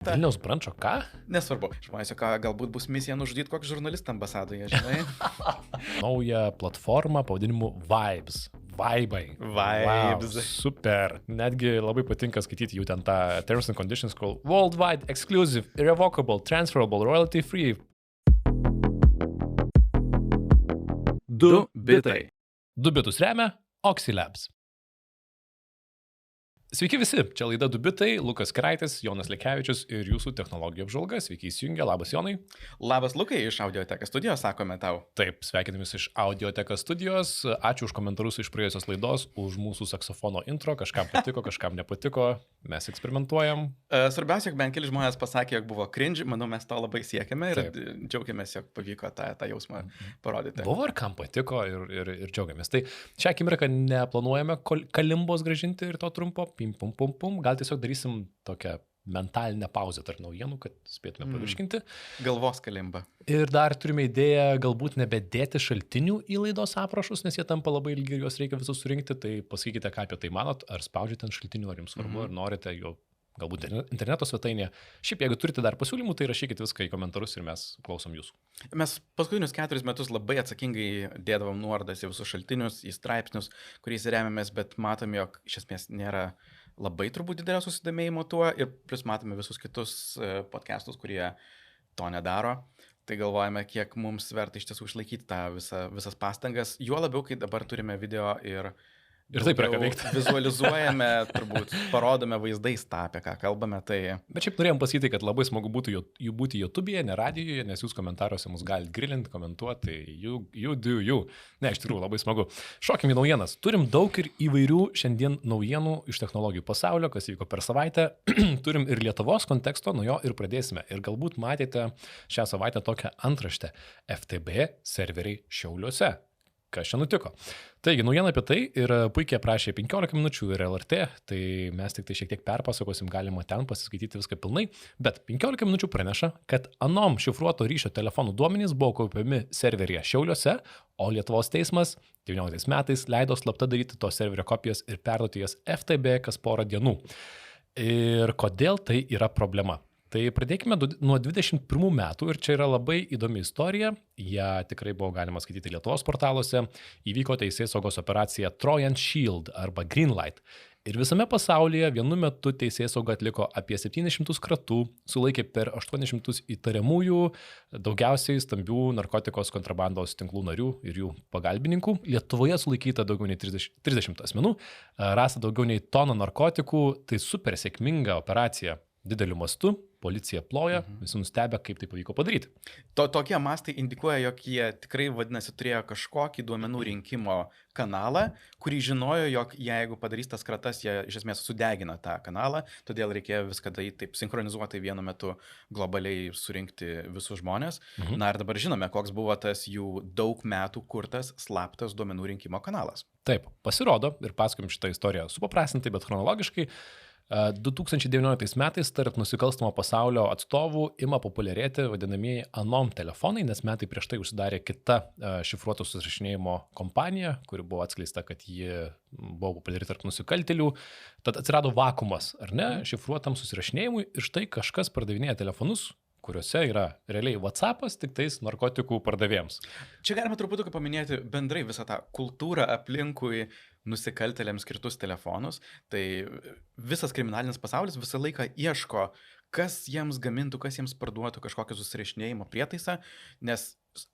Vilniaus brančo ką? Nesvarbu. Žmonės, ką galbūt bus misija nužudyti kokį žurnalistą ambasadoje, žinai. Naują platformą pavadinimu Vibes. Vibai. Vibes. Wow, super. Netgi labai patinka skaityti jų ten tą Terms and Conditions called Worldwide Exclusive, Irrevocable, Transferable, Royalty Free. 2 bitai. 2 bitus remia Oxylabs. Sveiki visi, čia laida 2 bitai, Lukas Keraitis, Jonas Lekevičius ir jūsų technologijų apžvalga. Sveiki įsijungę, labas Jonai. Labas Lukai, iš Audioteka studijos, sakome tau. Taip, sveikinimus iš Audioteka studijos. Ačiū už komentarus iš praėjusios laidos, už mūsų saksofono intro. Kažkam patiko, kažkam nepatiko. Mes eksperimentuojam. Svarbiausia, jog bent keli žmonės pasakė, jog buvo cringe. Manau, mes to labai siekėme ir džiaugiamės, jog pavyko tą jausmą parodyti. Buvo ir kam patiko ir džiaugiamės. Tai šią akimirką neplanuojame kalimbos grąžinti ir to trumpo. Pim, pum, pum, pum. Gal tiesiog darysim tokią mentalinę pauzę tarp naujienų, kad spėtume pavirškinti. Galvos kalimba. Ir dar turime idėją galbūt nebedėti šaltinių į laidos aprašus, nes jie tampa labai ilgi ir juos reikia visus surinkti. Tai pasakykite, ką apie tai manot, ar spaudžiate ant šaltinių, ar jums svarbu, ar norite jo galbūt interneto svetainėje. Šiaip, jeigu turite dar pasiūlymų, tai rašykite viską į komentarus ir mes klausom jūsų. Mes paskutinius 4 metus labai atsakingai dėdavom nuorodas į visus šaltinius, į straipsnius, kuriais remiamės, bet matom, jog iš esmės nėra labai turbūt didelio susidomėjimo tuo ir plus matome visus kitus podcastus, kurie to nedaro. Tai galvojame, kiek mums verta iš tiesų išlaikyti tą visas pastangas. Juo labiau, kai dabar turime video ir taip yra ką veikti. Vizualizuojame, turbūt parodome vaizdais tą, apie ką kalbame. Tai... Bet šiaip norėjom pasakyti, kad labai smagu būtų jų būti YouTube'e, ne radijoje, nes jūs komentaruose mus galite grilinti, komentuoti, tai you do you. Ne, iš tikrųjų labai smagu. Šokim į naujienas. Turim daug ir įvairių šiandien naujienų iš technologijų pasaulio, kas vyko per savaitę. Turim ir Lietuvos konteksto, nuo jo ir pradėsime. Ir galbūt matėte šią savaitę tokią antraštę. FTB serveriai Šiauliuose. Kas čia nutiko. Taigi, naujiena apie tai ir puikiai aprašė 15 minučių ir LRT, tai mes tik tai šiek tiek perpasakosim, galima ten pasiskaityti viską pilnai, bet 15 minučių praneša, kad anom šifruoto ryšio telefonų duomenys buvo kaupiami serveryje Šiauliuose, o Lietuvos teismas 19 metais leido slapta daryti to serverio kopijas ir perduoti jas FTB kas porą dienų. Ir kodėl tai yra problema? Tai pradėkime nuo 21 metų ir čia yra labai įdomi istorija, ją tikrai buvo galima skaityti Lietuvos portaluose, įvyko teisėsaugos operacija Trojan Shield arba Greenlight. Ir visame pasaulyje vienu metu teisėsauga atliko apie 700 kratų, sulaikė per 800 įtariamųjų, daugiausiai stambių narkotikos kontrabandos tinklų narių ir jų pagalbininkų. Lietuvoje sulaikyta daugiau nei 30 asmenų, rasta daugiau nei toną narkotikų, tai super sėkminga operacija. Dideliu mastu, policija ploja, visi nustebę, kaip tai pavyko padaryti. Tokie mastai indikuoja, jog jie tikrai, vadinasi, turėjo kažkokį duomenų rinkimo kanalą, kurį žinojo, jog jeigu padarys tas kratas, jie iš esmės sudegina tą kanalą, todėl reikėjo viską daryti taip sinchronizuotai vienu metu globaliai surinkti visus žmonės. Na ir dabar žinome, koks buvo tas jų daug metų kurtas slaptas duomenų rinkimo kanalas. Taip, pasirodo, ir pasakom šitą istoriją supaprastintai, bet chronologiškai, 2019 metais tarp nusikalstamo pasaulio atstovų ima populiarėti vadinamieji anom telefonai, nes metai prieš tai užsidarė kita šifruoto susirašinėjimo kompanija, kuri buvo atskleista, kad ji buvo populiari tarp nusikaltėlių. Tad atsirado vakuumas, ar ne, šifruotam susirašinėjimui ir štai kažkas pardavinėja telefonus, kuriuose yra realiai WhatsAppas, tik tais narkotikų pardavėjams. Čia galima truputį paminėti bendrai visą tą kultūrą aplinkui nusikaltėliams skirtus telefonus. Tai visas kriminalinis pasaulis visą laiką ieško, kas jiems gamintų, kas jiems parduotų kažkokį susirašinėjimo prietaisą, nes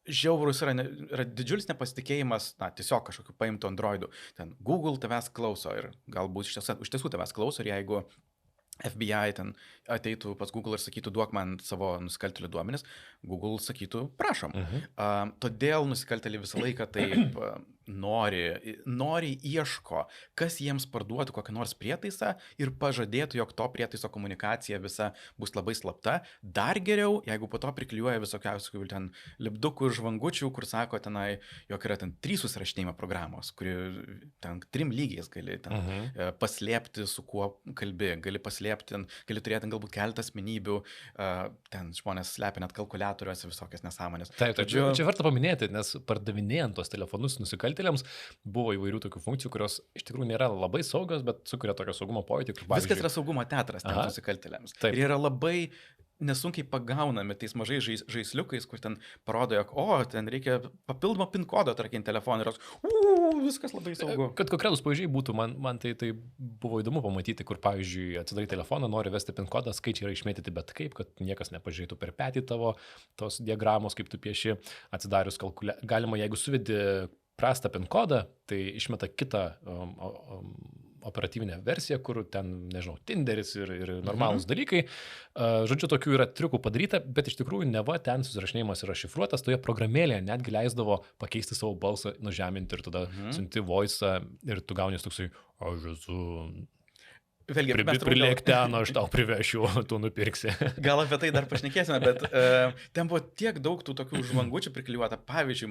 žiaurus yra didžiulis nepasitikėjimas, tiesiog kažkokiu paimtų Androidų. Ten Google tavęs klauso ir galbūt iš tiesų tavęs klauso ir jeigu FBI ten ateitų pas Google ir sakytų, duok man savo nusikaltėlių duomenis, Google sakytų, prašom. Todėl nusikaltėliai visą laiką taip nori ieško, kas jiems parduotų kokią nors prietaisą ir pažadėtų, jog to prietaiso komunikacija visa bus labai slapta. Dar geriau, jeigu po to priklijuoja visokiausių ten lipdukų ir žvangučių, kur sako tenai, jog yra ten 3 susirašinėjimo programos, kuri ten 3 lygiais gali ten paslėpti, su kuo kalbi, gali paslėpti, gali turėti galbūt keletą asmenybių, ten žmonės slepia net kalkuliatoriuose visokias nesąmonės. Taip, čia verta paminėti, nes pardavinėjant tos telefonus nusikaltėliams nusikaltėliams. Buvo įvairių tokių funkcijų, kurios iš tikrųjų nėra labai saugios, bet sukuria tokio saugumo pojūtį. Viskas yra saugumo teatras tiems nusikaltėliams. Ir yra labai nesunkiai pagaunami tais mažai žaisliukais, kur ten parodo, jog, ten reikia papildomą PIN kodą, tarkim, telefoną ir viskas labai saugu. Kad konkretus pavyzdžiai būtų, man tai buvo įdomu pamatyti, kur, pavyzdžiui, atsidarai telefoną, nori vesti PIN kodą, skaičiai yra išmėtyti bet kaip, kad niekas nepažiūrėtų per petį tavo tos diagramos, kaip tu pieši, atsidarius galima, jeigu suvedi prastą PIN kodą, tai išmeta kitą operatyvinę versiją, kur ten, nežinau, Tinderis ir normalūs dalykai. Žodžiu, tokių yra triukų padaryta, bet iš tikrųjų neva ten susirašinėjimas yra šifruotas, toje programėlėje netgi leisdavo pakeisti savo balsą, nužeminti ir tada siunti voice'ą ir tu gauni toksai, aš esu... Vėlgi, prilėk ten, aš tau privešiu, tu nupirksi. Gal apie tai dar pašnekėsime, bet ten buvo tiek daug tų tokių žvangučių priklijuota. Pavyzdžiui,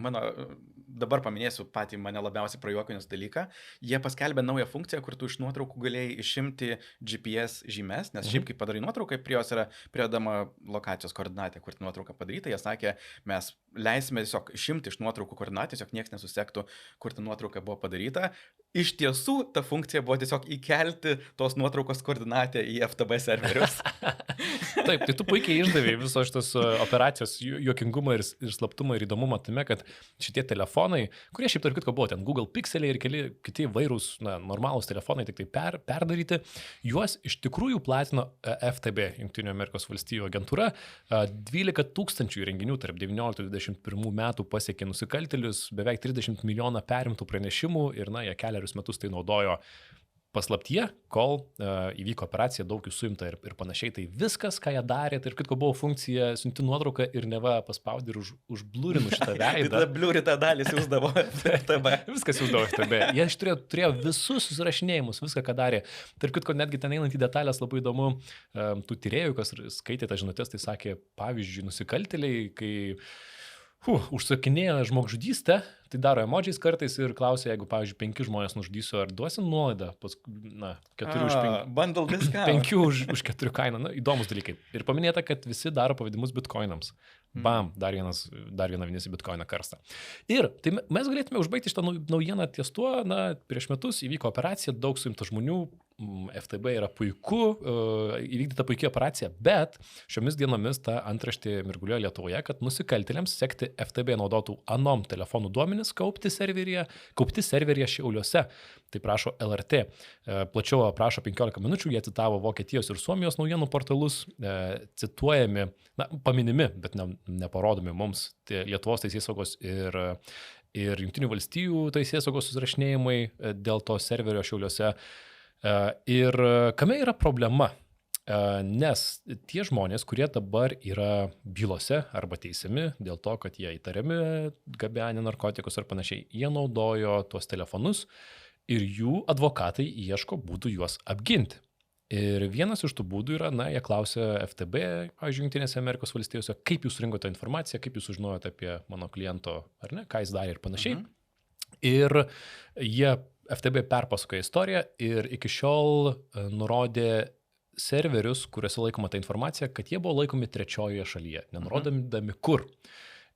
dabar paminėsiu patį mane labiausiai prajuokinęs dalyką. Jie paskelbė naują funkciją, kur tu iš nuotraukų galėjai išimti GPS žymes, nes šiaip kai padarai nuotrauką, prie jos yra pridedama lokacijos koordinatė, kur nuotrauka padaryta. Jie sakė, mes leisime tiesiog išimti iš nuotraukų koordinatės, jog niekas nesusektų, kur ta nuotrauka buvo padaryta. Iš tiesų, ta funkcija buvo tiesiog įkelti tos nuotraukos koordinatę į FTB serverius. Taip, tai tu puikiai išdavėjai visos šitos operacijos juokingumą ir slaptumą ir įdomumą tame, kad šitie telefonai, kurie šiaip tarp kitko buvo ten Google Pixeliai ir keli kiti vairūs, normalūs telefonai, tik tai perdaryti, juos iš tikrųjų platino FTB, Jungtinių Amerikos valstijų agentūra. 12 000 įrenginių tarp 19-21 metų pasiekė nusikaltėlius, beveik 30 milijonų perimtų pranešimų ir jie keliarius metus tai naudojo paslaptyje, kol įvyko operacija, daug jų suimta ir panašiai. Tai viskas, ką jie darė, tai ir kitko buvo funkcija, siunti nuotrauką ir neva paspaudė ir užblūrinu šitą veidą. Tada bliūrita dalis jūsdavo FTB. Viskas jūsdavo FTB. Jie turėjo visus susirašinėjimus, viską, ką darė. Tarp kitko, netgi ten einant į detalės labai įdomu, tų tyrėjų, kas skaitė tą žinutės, tai sakė, pavyzdžiui, nusikaltėliai, kai užsakinėja žmogžudystę, tai daro emodžiais kartais ir klausia, jeigu, pavyzdžiui, 5 žmonės nužudysiu, ar duosi nuolaidą, 4 už 5. Bundle discount. 5 už 4 kainą, įdomus dalykai. Ir paminėta, kad visi daro pavedimus bitcoinams. Bam, dar vieną Vinisi bitcoiną karstą. Ir tai mes galėtume užbaigti šitą naujieną ties tuo, prieš metus įvyko operacija, daug suimta žmonių, FTB yra puiku, įvykdyta puikia operacija, bet šiomis dienomis ta antraštė mirgulioja Lietuvoje, kad nusikaltėliams sekti FTB naudotų anom telefonų duomenis kaupti serveryje Šiauliuose. Tai prašo LRT. Plačiau aprašo 15 minučių, jie citavo Vokietijos ir Suomijos naujienų portalus, cituojami, paminimi, bet neparodomi mums Lietuvos teisėsaugos ir Jungtinių valstijų teisėsaugos susirašinėjimai dėl to serverio Šiauliuose. Ir kame yra problema? Nes tie žmonės, kurie dabar yra bylose arba teisiami dėl to, kad jie įtariami gabenę narkotikus ar panašiai, jie naudojo tuos telefonus ir jų advokatai ieško būdų juos apginti. Ir vienas iš tų būdų yra, jie klausia FTB, pavyzdžiui, Jungtinėse Amerikos valstijose, kaip jūs rinkote informaciją, kaip jūs sužinojote apie mano kliento, ar ne, ką jis darė ir panašiai. Ir jie FTB perpasakoja istoriją ir iki šiol nurodė serverius, kuriuose laikoma ta informacija, kad jie buvo laikomi trečiojoje šalyje, nenurodami kur.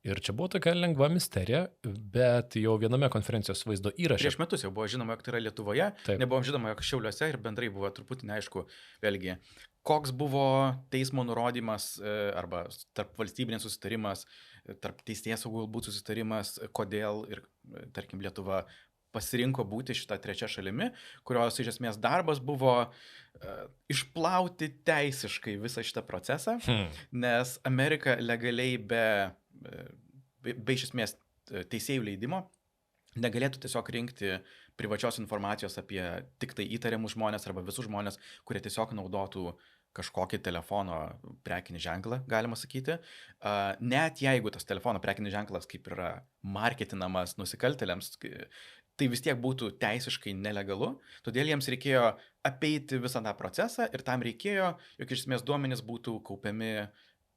Ir čia buvo tokia lengva misterija, bet jau viename konferencijos vaizdo įraše. Prieš metus jau buvo žinoma, jog tai yra Lietuvoje, nebuvom žinoma, jog Šiauliuose ir bendrai buvo truputį neaišku, vėlgi, koks buvo teismo nurodymas arba tarp valstybinis susitarimas, tarp teisėsaugų galbūt susitarimas, kodėl ir, tarkim, Lietuva pasirinko būti šitą trečią šalimi, kurios iš esmės darbas buvo išplauti teisiškai visą šitą procesą, nes Amerika legaliai be iš esmės teisėjų leidimo negalėtų tiesiog rinkti privačios informacijos apie tik tai įtariamus žmonės arba visus žmonės, kurie tiesiog naudotų kažkokį telefono prekinį ženklą, galima sakyti. Net jeigu tas telefono prekinis ženklas kaip yra marketinamas nusikaltėliams, tai vis tiek būtų teisiškai nelegalu, todėl jiems reikėjo apeiti visą tą procesą ir tam reikėjo, jog iš esmės duomenys būtų kaupiami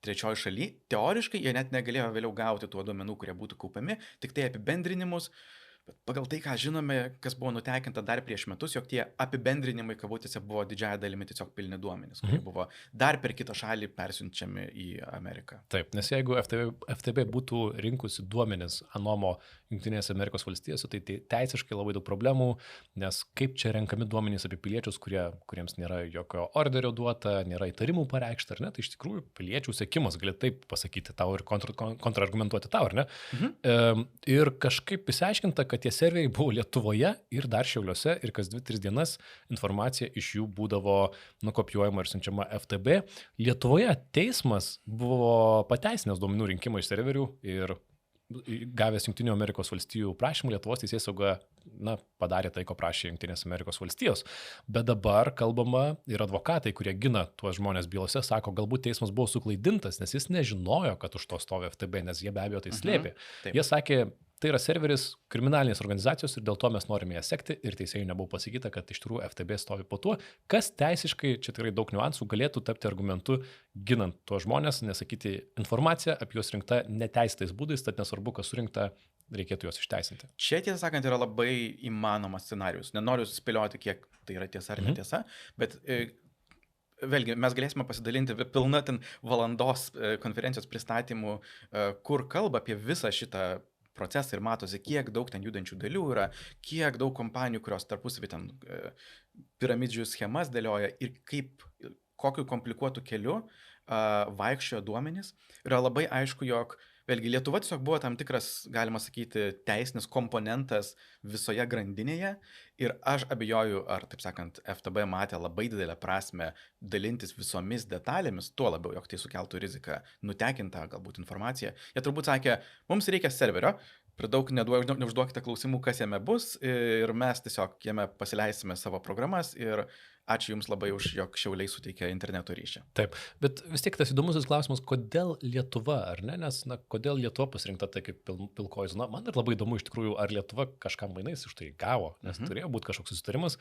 trečioji šaly. Teoriškai jie net negalėjo vėliau gauti tuo duomenų, kurie būtų kaupiami, tik tai apibendrinimus. Bet pagal tai, ką žinome, kas buvo nutekinta dar prieš metus, jog tie apibendrinimai kabutėse buvo didžiąją dalimi tiesiog pilni duomenys, kurie buvo dar per kitą šalį persiunčiami į Ameriką. Taip, nes jeigu FTB būtų rinkusi duomenis anomo Jungtinėse Amerikos valstijose, tai teisiškai labai daug problemų, nes kaip čia renkami duomenys apie piliečius, kuriems nėra jokio orderio duota, nėra įtarimų pareikšta, ar ne, tai iš tikrųjų piliečių sekimas, gali taip pasakyti tau ir kontrargumentuoti tau, ar ne. Ir kažkaip išsiaiškinta, kad tie serveriai buvo Lietuvoje ir dar Šiauliuose ir kas 2-3 dienas informacija iš jų būdavo nukopijuojama ir siunčiama FTB. Lietuvoje teismas buvo pateisinęs duomenų rinkimą iš serverių ir gavęs Jungtinių Amerikos valstijų prašymų, Lietuvos teisėsauga padarė tai, ko prašė Jungtinės Amerikos valstijos. Bet dabar kalbama ir advokatai, kurie gina tuos žmonės bylose, sako, galbūt teismas buvo suklaidintas, nes jis nežinojo, kad už to stovi FTB, nes jie be abejo tai slėpė. Jie sakė, tai yra serveris kriminalinės organizacijos ir dėl to mes norime ją sekti ir teisėjų nebuvo pasakyta, kad iš tikrųjų FTB stovi po tuo, kas teisiškai, čia tikrai daug niuansų, galėtų tapti argumentu ginant tuos žmonės, nesakyti informaciją apie juos rinkta neteisėtais būdais, tad nesvarbu, kas surinkta, reikėtų juos išteisinti. Čia, tiesą sakant, yra labai įmanomas scenarius. Nenoriu spėlioti, kiek tai yra tiesa ar netiesa, bet vėlgi mes galėsime pasidalinti pilna ten valandos konferencijos pristatymų, kur kalba apie visą šitą procesą ir matosi, kiek daug ten judančių dalių yra, kiek daug kompanijų, kurios tarpusavį ten piramidžių schemas dėlioja ir kokiu komplikuotu keliu vaikščiojo duomenys. Yra labai aišku, jog vėlgi Lietuva tiesiog buvo tam tikras, galima sakyti, teisinis komponentas visoje grandinėje ir aš abejoju, ar, taip sakant, FTB matė labai didelę prasme dalintis visomis detalėmis, tuo labiau, jog tai sukeltų riziką nutekintą galbūt informaciją. Jie turbūt sakė, mums reikia serverio, per daug neužduokite klausimų, kas jame bus ir mes tiesiog jame pasileisime savo programas ir ačiū Jums labai už, jog Šiauliai suteikia interneto ryšį. Taip, bet vis tiek tas įdomusis klausimas, kodėl Lietuva, ar ne? Nes, kodėl Lietuva pasirinkta tai kaip pilkoji zona? Man ir labai įdomu iš tikrųjų, ar Lietuva kažkam mainais už tai gavo, nes turėjo būti kažkoks susitarimas.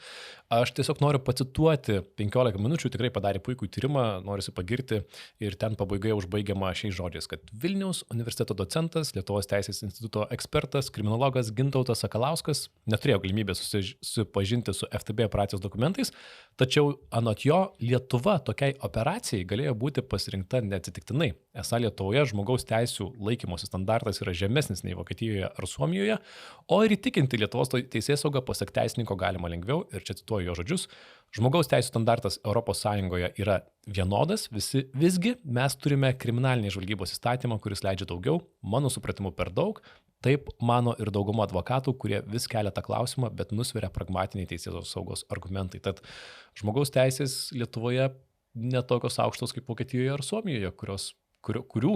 Aš tiesiog noriu pacituoti 15 minučių, tikrai padarė puikų tyrimą, noriu pagirti ir ten pabaigoje užbaigiama šiais žodžiais, kad Vilniaus universiteto docentas, Lietuvos teisės instituto ekspertas, kriminologas Gintautas Sakalauskas neturėjo galimybės susipažinti su FTB operacijos dokumentais. Tačiau anot jo, Lietuva tokiai operacijai galėjo būti pasirinkta neatsitiktinai. Esą Lietuvoje žmogaus teisų laikymosi standartas yra žemesnis nei Vokietijoje ar Suomijoje, o ir įtikinti Lietuvos teisėsaugą pasak teisininko galima lengviau, ir čia cituoju jo žodžius, žmogaus teisų standartas ES yra vienodas, visgi mes turime kriminalinės žvalgybos įstatymą, kuris leidžia daugiau, mano supratimu per daug. Taip mano ir dauguma advokatų, kurie vis kelia tą klausimą, bet nusveria pragmatiniai teisėtos saugos argumentai. Tad žmogaus teisės Lietuvoje netokios aukštos kaip Vokietijoje ar Suomijoje, kurių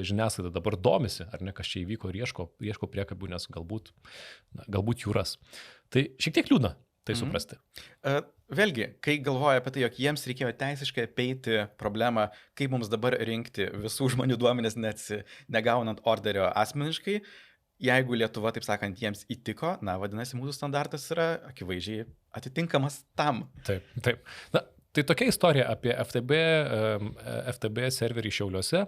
žiniasklaida dabar domisi, ar ne, kas čia įvyko ir ieško priekabių, nes galbūt jūras. Tai šiek tiek liūdna tai suprasti. Vėlgi, kai galvoja apie tai, jog jiems reikėjo teisiškai apeiti problemą, kaip mums dabar rinkti visų žmonių duomenis, negaunant orderio asmeniškai, jeigu Lietuva, taip sakant, jiems įtiko, vadinasi, mūsų standartas yra akivaizdžiai atitinkamas tam. Taip. Tai tokia istorija apie FTB serverį Šiauliuose.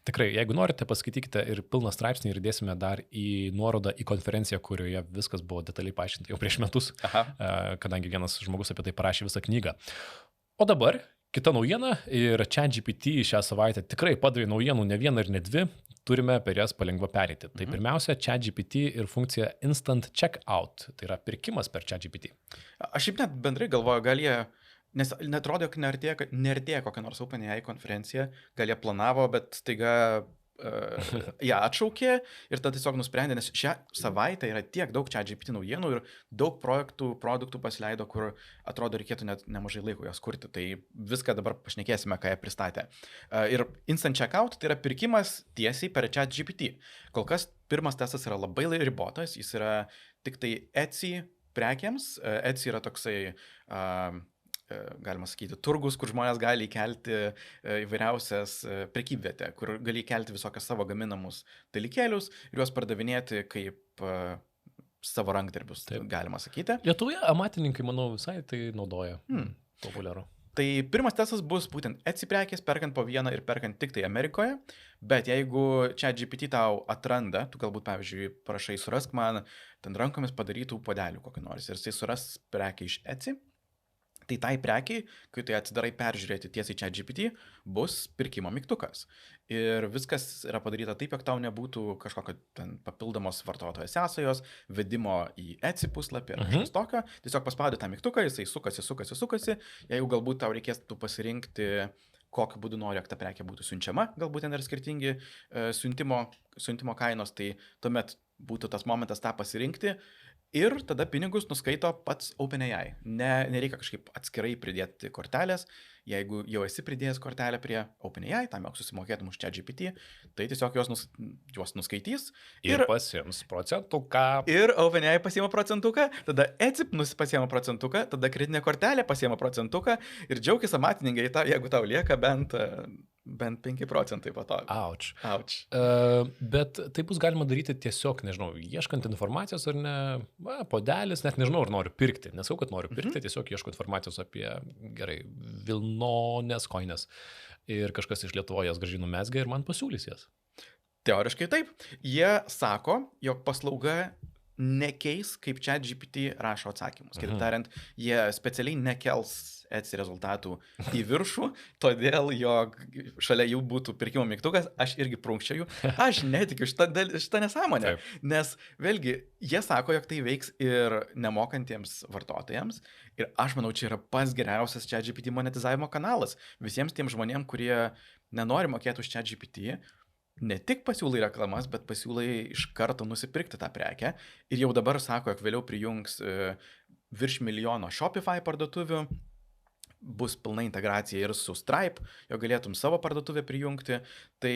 Tikrai, jeigu norite, paskaitykite ir pilną straipsnį ir dėsime dar į nuorodą į konferenciją, kurioje viskas buvo detaliai paaiškinta jau prieš metus, kadangi vienas žmogus apie tai parašė visą knygą. O dabar kita naujiena ir ChatGPT šią savaitę tikrai padarė naujienų ne vieną ir ne dvi, turime per jas palengva pereiti. Tai pirmiausia, ChatGPT ir funkcija Instant Checkout, tai yra pirkimas per ChatGPT. Aš šiaip net bendrai galvoju, gal jie... Nes netrodo, kad neartėja kokią nors OpenAI konferenciją, gal jie planavo, bet staiga ją atšaukė ir tada tiesiog nusprendė, nes šią savaitę yra tiek daug ChatGPT naujienų ir daug produktų pasileido, kur atrodo reikėtų net nemažai laiko jos kurti. Tai viską dabar pašnekėsime, ką jie pristatė. Ir Instant Checkout tai yra pirkimas tiesiai per ChatGPT. Kol kas pirmas testas yra labai ribotas, jis yra tik tai Etsy prekiams. Etsy yra toksai... galima sakyti, turgus, kur žmonės gali įkelti įvairiausias prekybvietę, kur gali įkelti visokias savo gaminamus dalykėlius ir juos pardavinėti kaip savo rankdarbius, galima sakyti. Lietuvoje amatininkai, manau, visai tai naudoja. Populiaru. Tai pirmas testas bus būtent Etsy prekės, perkant po vieną ir perkant tik tai Amerikoje, bet jeigu ChatGPT tau atranda, tu galbūt, pavyzdžiui, prašai surask man ten rankomis padarytų podelių kokį nors ir jisai suras prekę iš Etsy, Tai tai prekiai, kai tu atsidarai peržiūrėti tiesiai ChatGPT, bus pirkimo mygtukas. Ir viskas yra padaryta taip, jog tau nebūtų kažkokio ten papildomos vartotojo sąsajos, vedimo į Etsy puslapį ar kažkas tokio. Tiesiog paspaudi tą mygtuką, jisai sukasi. Jeigu galbūt tau reikėtų pasirinkti, kokiu būdu nori, jog ta prekė būtų siunčiama, galbūt ten yra skirtingi siuntimo kainos, tai tuomet būtų tas momentas tą pasirinkti. Ir tada pinigus nuskaito pats OpenAI. Nereikia kažkaip atskirai pridėti kortelės. Jeigu jau esi pridėjęs kortelę prie OpenAI, tam jau susimokėtum už ChatGPT, tai tiesiog juos nuskaitys. Ir pasiims procentuką. Ir OpenAI pasiima procentuką, tada Etsy pasiima procentuką, tada kreditinė kortelė pasiima procentuką ir džiaugis amatininkai, jeigu tau lieka bent 5 procentai po to. Auč. Bet tai bus galima daryti tiesiog, nežinau, ieškant informacijos ar ne, podelis, net nežinau, ar noriu pirkti. Nesau, kad noriu pirkti, tiesiog ieško informacijos apie, gerai, Vilnonės koinės. Ir kažkas iš Lietuvoje jas gražiai numezga ir man pasiūlys jas. Teoriškai taip. Jie sako, jog paslauga nekeis, kaip ChatGPT rašo atsakymus. Kitaip tariant, jie specialiai nekels Etsy rezultatų į viršų, todėl, jog šalia jų būtų pirkimo mygtukas, aš irgi prunkščiaju. Aš netikiu šitą nesąmonę, nes vėlgi jie sako, jog tai veiks ir nemokantiems vartotojams. Ir aš manau, čia yra pats geriausias ChatGPT monetizavimo kanalas. Visiems tiems žmonėms, kurie nenori mokėti už ChatGPT, ne tik pasiūlai reklamas, bet pasiūlai iš karto nusipirkti tą prekę. Ir jau dabar sako, jog vėliau prijungs virš 1 milijono Shopify parduotuvių, bus pilna integracija ir su Stripe, jo galėtum savo parduotuvę prijungti. Tai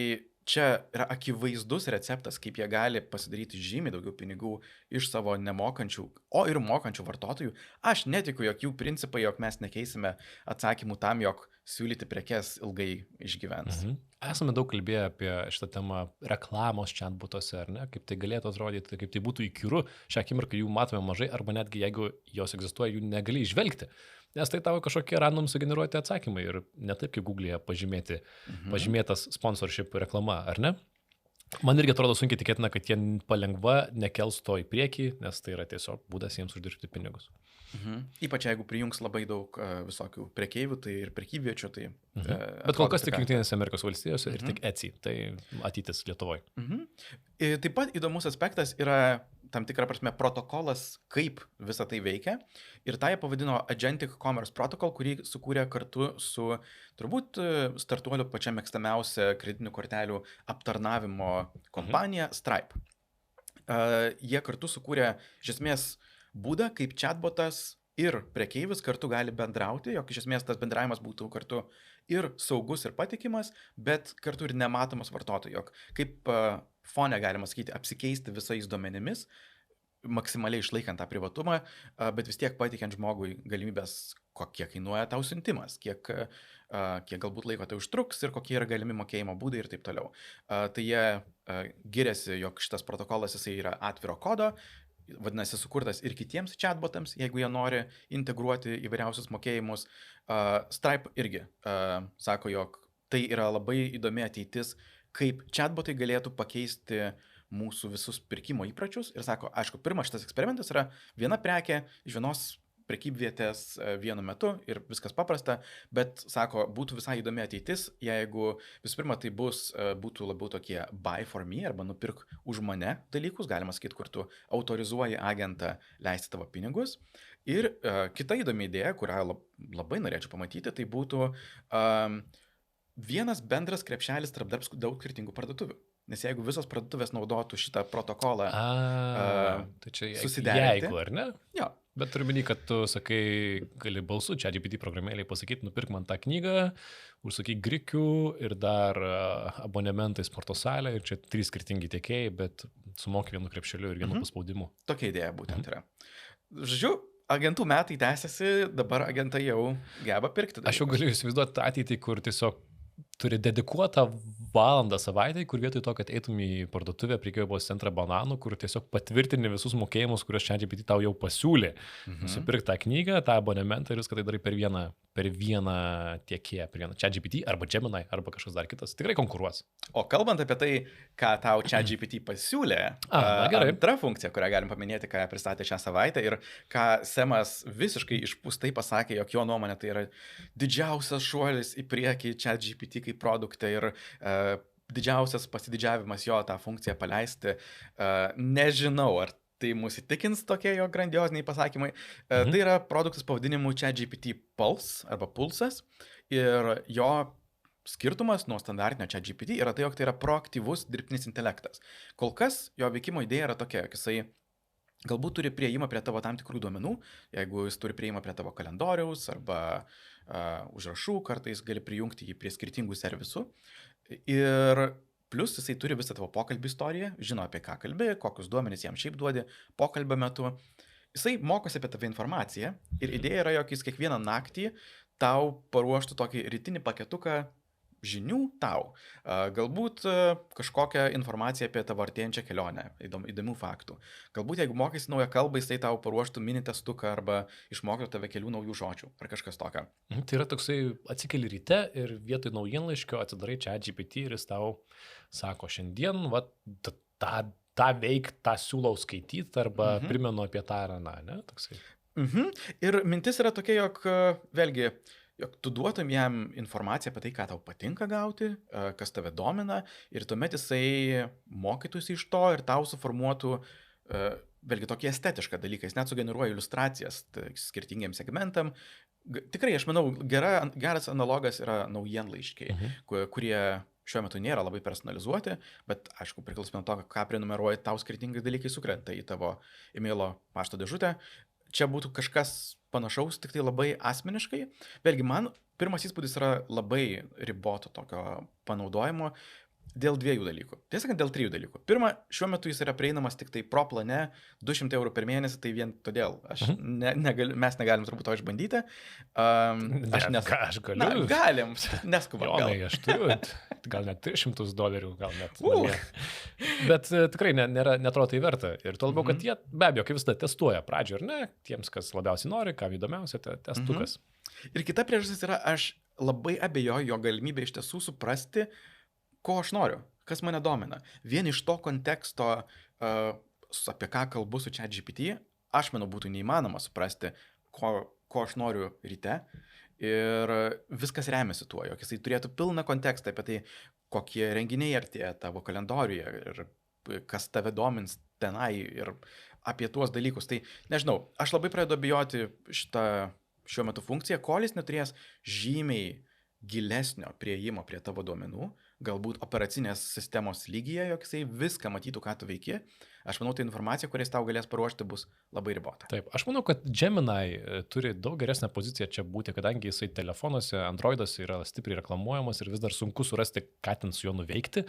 čia yra akivaizdus receptas, kaip jie gali pasidaryti žymiai daugiau pinigų iš savo nemokančių, o ir mokančių vartotojų. Aš netikiu, jog jų principai, jog mes nekeisime atsakymų tam, jog siūlyti prekes ilgai išgyvens. Esame daug kalbėję apie šitą temą reklamos chatbotuose, ar ne, kaip tai galėtų atrodyti, kaip tai būtų įkyru. Šią akimirką jų matome mažai, arba netgi jeigu jos egzistuoja, jų negali išvelgti. Nes tai tavo kažkokie random sugeneruoti atsakymai ir ne taip kaip Google'e pažymėtas sponsorship reklama, ar ne? Man irgi atrodo sunkiai tikėtina, kad jie palengva nekels to į priekį, nes tai yra tiesiog būdas jiems uždirbti pinigus. Ypač jeigu prijungs labai daug visokių prekeivių, tai ir prekybviečių, tai... Bet kol kas tik Jungtinėse Amerikos valstijose ir tik Etsy, tai ateitis Lietuvoje. Taip pat įdomus aspektas yra tam tikra prasme protokolas, kaip visa tai veikia. Ir tą jie pavadino Agentic Commerce Protocol, kurį sukūrė kartu su turbūt startuolių pačia mėgstamiausia kreditinių kortelių aptarnavimo kompanija Stripe. Jie kartu sukūrė iš esmės būdą, kaip chatbotas ir prekeivis kartu gali bendrauti, jog iš esmės tas bendravimas būtų kartu ir saugus ir patikimas, bet kartu ir nematomas vartotojų, jog kaip fone galima sakyti, apsikeisti visais duomenimis, maksimaliai išlaikant tą privatumą, bet vis tiek pateikiant žmogui galimybės, kiek kainuoja tau siuntimas, kiek galbūt laiko tai užtruks ir kokie yra galimi mokėjimo būdai ir taip toliau. Tai jie giriasi, jog šitas protokolas jisai yra atviro kodo, vadinasi, sukurtas ir kitiems chatbotams, jeigu jie nori integruoti įvairiausius mokėjimus. Stripe irgi sako, jog tai yra labai įdomi ateitis, kaip chatbotai galėtų pakeisti mūsų visus pirkimo įpračius. Ir sako, aišku, pirmas šitas eksperimentas yra viena prekė iš vienos prekybvietės vienu metu ir viskas paprasta, bet, sako, būtų visai įdomi ateitis, jeigu visų pirma tai būtų labiau tokie buy for me arba nupirk už mane dalykus, galima sakyti, kur tu autorizuoji agentą leisti tavo pinigus. Ir kita įdomi idėja, kurią labai norėčiau pamatyti, tai būtų vienas bendras krepšelis tarp daug skirtingų parduotuvių. Nes jeigu visos parduotuvės naudotų šitą protokolą tai čia susiderinti. Jeigu, ar ne? Jo. Bet turiu minį, kad tu sakai, gali balsu ChatGPT programėlėje pasakyti, nupirk man tą knygą, užsakyk grikių ir dar abonementą į sporto salę ir čia 3 skirtingi tiekėjai, bet sumoki vienu krepšeliu ir vienu paspaudimu. Tokia idėja būtent yra. Žodžiu, agentų metai tęsiasi, dabar agentai jau geba pirkti. Aš jau galiu įsivaizduoti ateitį, kur tiesiog turi dedikuotą valandą savaitę, kur vietoj to, kad eitum į parduotuvę prekybos centrą bananų, kur tiesiog patvirtini visus mokėjimus, kuriuos ChatGPT tau jau pasiūlė. Nusipirk tą knygą, tą abonementą ir viską tai darai per per vieną tiekėją, per vieną ChatGPT arba Gemini arba kažkas dar kitas. Tikrai konkuruos. O kalbant apie tai, ką tau ChatGPT pasiūlė, gerai. Antra funkcija, kurią galim paminėti, ką pristatė šią savaitę ir ką Semas visiškai išpūstai pasakė, jog jo nuomonė tai yra didžiausias šuolis į priekį ChatGPT kaip produktą ir didžiausias pasididžiavimas jo tą funkciją paleisti. Nežinau, ar tai mūsų įtikins tokie jo grandioziniai pasakymai. Tai yra produktas pavadinimu ChatGPT Pulse arba Pulsas ir jo skirtumas nuo standartinio ChatGPT yra tai, jog tai yra proaktyvus dirbtinis intelektas. Kol kas jo veikimo idėja yra tokia, jog jisai galbūt turi prieimą prie tavo tam tikrų duomenų, jeigu jis turi prieimą prie tavo kalendoriaus arba užrašų, kartais gali prijungti jį prie skirtingų servisų. Ir plus jisai turi visą tavo pokalbį istoriją, žino apie ką kalbi, kokius duomenys jam šiaip duodi pokalbio metu. Jisai mokosi apie tavo informaciją ir idėja yra, jog jis kiekvieną naktį tau paruoštų tokį rytinį paketuką žinių tau. Galbūt kažkokią informaciją apie tavo artėjančią kelionę, įdomių faktų. Galbūt jeigu mokaisi naują kalbą, jisai tau paruoštų mini testuką arba išmoktų tave kelių naujų žodžių ar kažkas tokio. Tai yra toksai atsikeli ryte ir vietoj naujienlaiškio atsidarai ChatGPT ir jis tau sako, šiandien tą veik, tą siūlau skaityti arba primenu apie tą ar aną, ne? Toksai. Ir mintis yra tokia, jog vėlgi, jog tu duotum jam informaciją apie tai, ką tau patinka gauti, kas tave domina, ir tuomet jisai mokytųsi iš to ir tau suformuotų vėlgi tokį estetišką dalyką, jis net sugeneruoja iliustracijas skirtingiam segmentam. Tikrai, aš manau, geras analogas yra naujienlaiškiai, kurie šiuo metu nėra labai personalizuoti, bet aišku, priklausomai nuo to, ką prenumeruoji, tau skirtingi dalykai sukrenta į tavo e-mailo pašto dėžutę. Čia būtų kažkas panašaus, tik tai labai asmeniškai. Vėlgi, man pirmas įspūdis yra labai riboto tokio panaudojimo dėl dviejų dalykų. Tiesą sakant, dėl trijų dalykų. Pirma, šiuo metu jis yra prieinamas tik tai pro plane 200 eurų per mėnesį, tai vien todėl mes negalim turbūt to išbandyti. Aš galiu. Na, galim, neskubam. Jonai, aš turiu, gal net $300, gal net. Bet tikrai netrodo tai verta. Ir tuo labiau, kad jie be abejo, kaip visada testuoja pradžio, ar ne, tiems, kas labiausiai nori, kam įdomiausia, testukas. Ir kita priežastis yra, aš labai abejoju jo galimybę iš tiesų suprasti, ko aš noriu, kas mane domina. Vien iš to konteksto, apie ką kalbu su ChatGPT, aš manau būtų neįmanoma suprasti, ko aš noriu ryte. Ir viskas remiasi tuo, jog jisai turėtų pilną kontekstą apie tai, kokie renginiai artėja tavo kalendoriuje ir kas tave domins tenai ir apie tuos dalykus. Tai nežinau, aš labai pradedu abejoti šitą šiuo metu funkciją, kol jis neturės žymiai gilesnio prieimo prie tavo duomenų, galbūt operacinės sistemos lygyje, jog jisai viską matytų, ką tu veiki. Aš manau, tai informacija, kuriais tau galės paruošti, bus labai ribota. Taip, aš manau, kad Gemini turi daug geresnę poziciją čia būti, kadangi jisai telefonuose, Androiduose yra stipriai reklamuojamas ir vis dar sunku surasti, ką ten su juo nuveikti.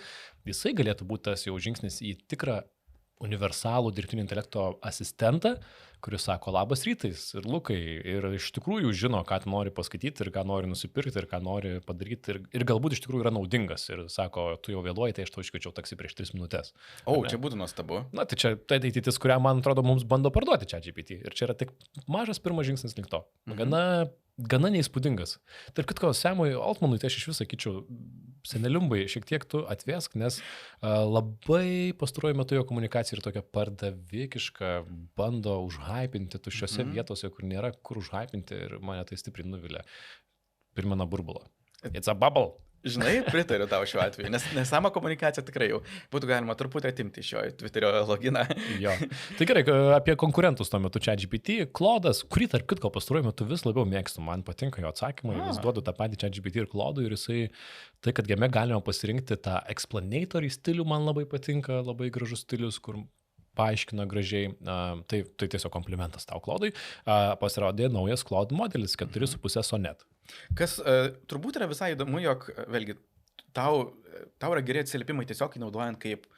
Jisai galėtų būti tas jau žingsnis į tikrą universalų dirbtinio intelekto asistentą, kuris sako labas rytais ir Lukai ir iš tikrųjų žino, ką tu nori paskaityti ir ką nori nusipirkti ir ką nori padaryti ir galbūt iš tikrųjų yra naudingas ir sako, tu jau vėluoji, tai aš tau iškviečiau taksi prieš 3 minutės. Čia būtų nuostabu. Na, tai čia tai ateitis, kurią, man atrodo, mums bando parduoti ChatGPT ir čia yra tik mažas pirmas žingsnis link to. Gana neįspūdingas. Tarp kitko, Samui Altmanui, tai aš iš vis sakyčiau, seneliumbai, šiek tiek tu atvesk, nes labai pastaruoju metu jo komunikacija yra tokia pardavikiška, bando užhypinti tuščiose vietose, kur nėra kur užhypinti ir mane tai stipriai nuvilia. Primena burbulą. It's a bubble. Žinai, pritariu tau šiuo atveju, nes nesama komunikacija tikrai jau būtų galima truputį atimti iš jo Twitterio loginą. Jo. Tai gerai, apie konkurentus tuo metu ChatGPT, Claude'as, kurį tarp kitko pastaruoju metu vis labiau mėgstu, man patinka jo atsakymai, vis duodu tą patį ChatGPT ir Claude'ui ir jisai, tai kad jame galima pasirinkti tą explanatory stilių, man labai patinka, labai gražus stilius, kur paaiškino gražiai, tai tiesiog komplimentas tau, Claude'ui, pasirodė naujas Claude modelis 4,5 Sonnet. Kas turbūt yra visai įdomu, jog vėlgi tau yra geri atsiliepimai tiesiog naudojant kaip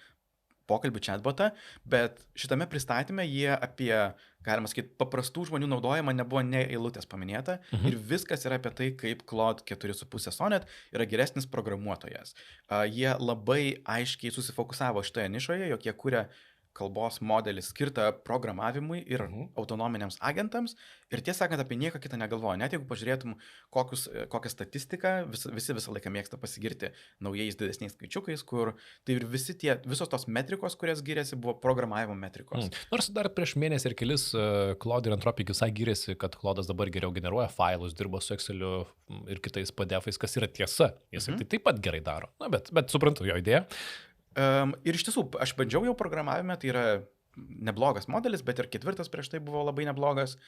pokalbių chatbotą, bet šitame pristatyme jie apie, galima sakyti, paprastų žmonių naudojimą nebuvo ne eilutės paminėta ir viskas yra apie tai, kaip Claude 4,5 Sonnet yra geresnis programuotojas. Jie labai aiškiai susifokusavo šitoje nišoje, jog jie kuria kalbos modelį skirtą programavimui ir autonominiams agentams ir tiesą sakant apie nieką kitą negalvoju. Net jeigu pažiūrėtum kokią statistiką, visi visą laiką mėgsta pasigirti naujais didesniais skaičiukais, kur tai ir visos tos metrikos, kurias gyrėsi, buvo programavimo metrikos. Nors dar prieš mėnesį ir kelis Claude ir Anthropic visai gyrėsi, kad Claude'as dabar geriau generuoja failus, dirba su Exceliu ir kitais PDF-ais, kas yra tiesa. Jis tai taip pat gerai daro. Na, bet suprantu jo idėją. Ir iš tiesų, aš bandžiau jau programavime, tai yra neblogas modelis, bet ir ketvirtas prieš tai buvo labai neblogas.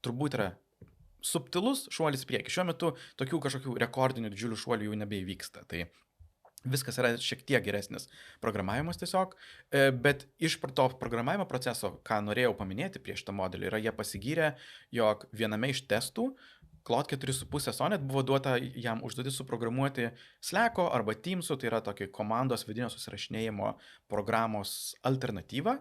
Turbūt yra subtilus šuolis į priekį. Šiuo metu tokių kažkokių rekordinių didžiulių šuolių jau nebeįvyksta. Tai viskas yra šiek tiek geresnis programavimas tiesiog, bet iš to programavimo proceso, ką norėjau paminėti prieš tą modelį, yra jie pasigyrė, jog viename iš testų Claude 4.5 Sonnet buvo duota jam užduotis suprogramuoti Slack'o arba Teams'o, tai yra tokį komandos vidinio susirašinėjimo programos alternatyvą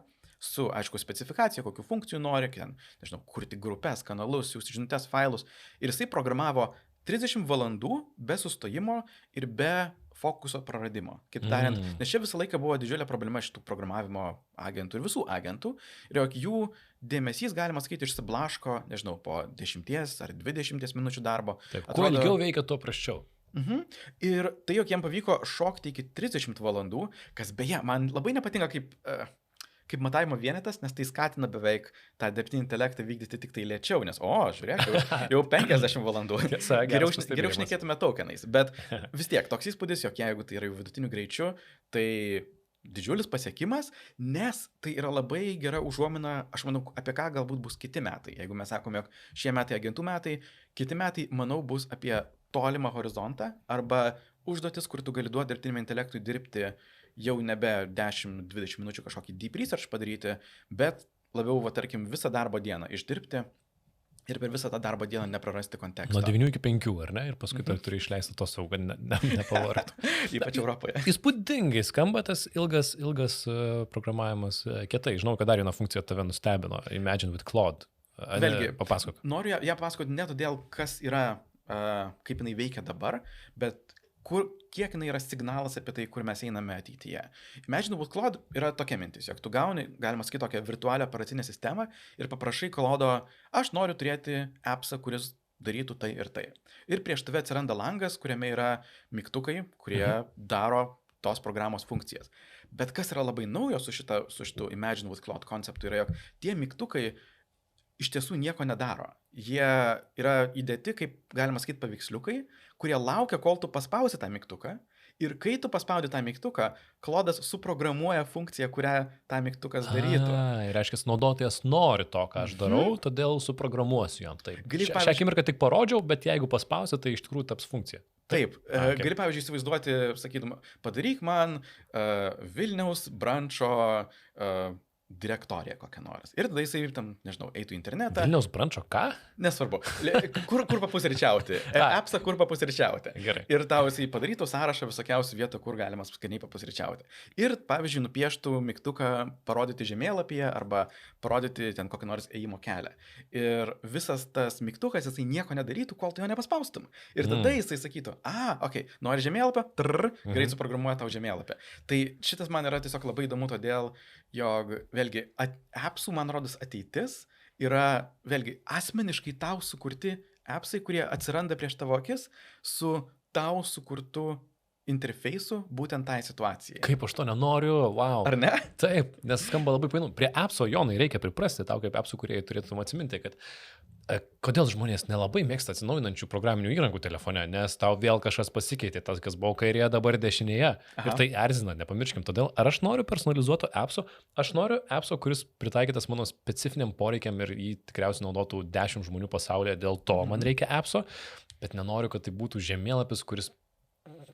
su, aišku, specifikacija, kokių funkcijų nori, nežinau, kurti grupės, kanalus, siųsti žinutes, failus. Ir jisai programavo 30 valandų be sustojimo ir be fokuso praradimo. Kaip tariant, nes čia visą laiką buvo didžiulė problema šitų programavimo agentų ir visų agentų, ir jog jų dėmesys, galima sakyti, išsiblaško, nežinau, po 10 ar 20 minučių darbo. Taip, kuo ilgiau veikia, tuo prasčiau. Ir tai, jog jiem pavyko šokti iki 30 valandų, kas beje, man labai nepatinka kaip matavimo vienetas, nes tai skatina beveik tą dirbtinį intelektą vykdyti tik tai lėčiau, nes, žiūrėk, jau 50 valandų. Geriau šnekėtume tokenais, bet vis tiek toks įspūdis, jog jeigu tai yra jau vidutiniu greičiu, tai didžiulis pasiekimas, nes tai yra labai gera užuomina, aš manau, apie ką galbūt bus kiti metai. Jeigu mes sakome, jog šie metai agentų metai, kiti metai, manau, bus apie tolimą horizontą arba užduotis, kur tu gali duoti dirbtiniam intelektui dirbti jau nebe 10-20 minučių kažkokį deep research padaryti, bet labiau, tarkim, visą darbo dieną išdirbti ir per visą tą darbo dieną neprarasti konteksto. Nuo 9 iki 5, ar ne? Ir paskui turi išleisti to saugą, nepavargtų. Ypač Europoje. Įspūdingai skamba tas ilgas programavimas. Kietai, žinau, kad dar viena funkcija tave nustebino. Imagine with Claude. Vėlgi, papasakok. Noriu ją papasakoti ne todėl, kas yra, kaip jinai veikia dabar, bet kiek jinai yra signalas apie tai, kur mes einame ateityje. Imagine with Claude yra tokia mintis, jog tu gauni, galima sakyti, tokią virtualią operacinę sistemą ir paprašai Claude'o, aš noriu turėti appsą, kuris darytų tai ir tai. Ir prieš tave atsiranda langas, kuriame yra mygtukai, kurie daro tos programos funkcijas. Bet kas yra labai naujo su šitu Imagine with Claude konceptu yra, jog tie mygtukai iš tiesų nieko nedaro. Jie yra įdėti, kaip galima sakyti, paveiksliukai, kurie laukia, kol tu paspausi tą mygtuką. Ir kai tu paspaudi tą mygtuką, Claude'as suprogramuoja funkciją, kurią tą mygtukas darytų. Ir reiškia, naudotojas nori to, ką aš darau, todėl suprogramuosiu jam. Taip. Šią akimirką tik parodžiau, bet jeigu paspausi, tai iš tikrųjų taps funkcija. Taip, gali, pavyzdžiui, įsivaizduoti, sakydama, padaryk man Vilniaus brančo direktoriją kokią nors. Ir tada jisai tam, nežinau, eitų į internetą. Vilniaus brančo ką? Nesvarbu. Kur papusryčiauti? Appsą, kur papusryčiauti. Gerai. Ir tau jisai padarytų sąrašą visokiausių vietų, kur galima skaniai papusryčiauti. Ir, pavyzdžiui, nupieštų mygtuką parodyti žemėlapyje arba parodyti ten kokį nors ėjimo kelią. Ir visas tas mygtukas, jisai nieko nedarytų, kol tu jo nepaspaustum. Ir tada jisai sakytų, nori žemėlapio? Greit suprogramuoja tau žemėlapį. Tai šitas man yra tiesiog labai įdomu, todėl jog, vėlgi, appsų, man rodos, ateitis yra, vėlgi, asmeniškai tau sukurti appsai, kurie atsiranda prieš tavo akis su tau sukurtu interfeisu būtent tai situacijai. Kaip aš to nenoriu, wow. Ar ne? Taip, nes skamba labai painu. Prie appso, Jonai, reikia priprasti tau, kaip appsų kuriejai turėtum atsiminti, kad kodėl žmonės nelabai mėgsta atsinaujinančių programinių įrangų telefone, nes tau vėl kažkas pasikeitė, tas, kas buvo kairėje, dabar dešinėje. Aha. Ir tai erzina, nepamirškim. Todėl, ar aš noriu personalizuoto appso, aš noriu appso, kuris pritaikytas mano specifiniam poreikiam ir jį tikriausiai naudotų 10 žmonių pasaulyje, dėl to man reikia appso, bet nenoriu, kad tai būtų žemėlapis, kuris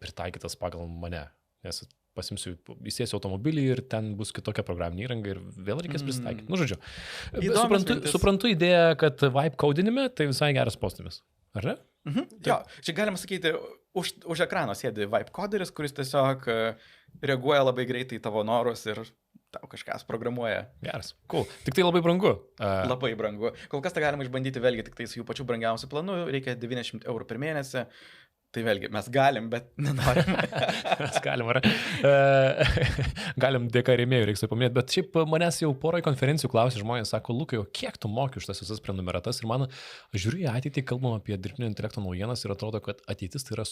pritaikytas pagal mane. Nes pasimsiu, įsėsiu automobilį ir ten bus kitokia programinė įranga ir vėl reikės prisitaikyti. Nu, žodžiu. Suprantu idėją, kad vibe codinime tai visai geras postumis. Ar ne? Jo, čia galima sakyti, už ekrano sėdi vibe coderis, kuris tiesiog reaguoja labai greitai į tavo norus ir tau kažkas programuoja. Geras. Cool. Tik tai labai brangu. Labai brangu. Kol kas tą galima išbandyti vėlgi tik tai su jų pačiu brangiausiu planu, reikia 90 eurų per mėnesį. Tai vėlgi, mes galim, bet nenorim. Mes galim, ar galim dėka rėmėjų, reikia paminėti, bet šiaip manęs jau poroj konferencijų klausė žmonės, sako, Lukai, o kiek tu moki už tas visas prenumeratas ir man, aš žiūriu į ateitį, kalbam apie dirbtinio intelekto naujienas ir atrodo, kad ateitis tai yra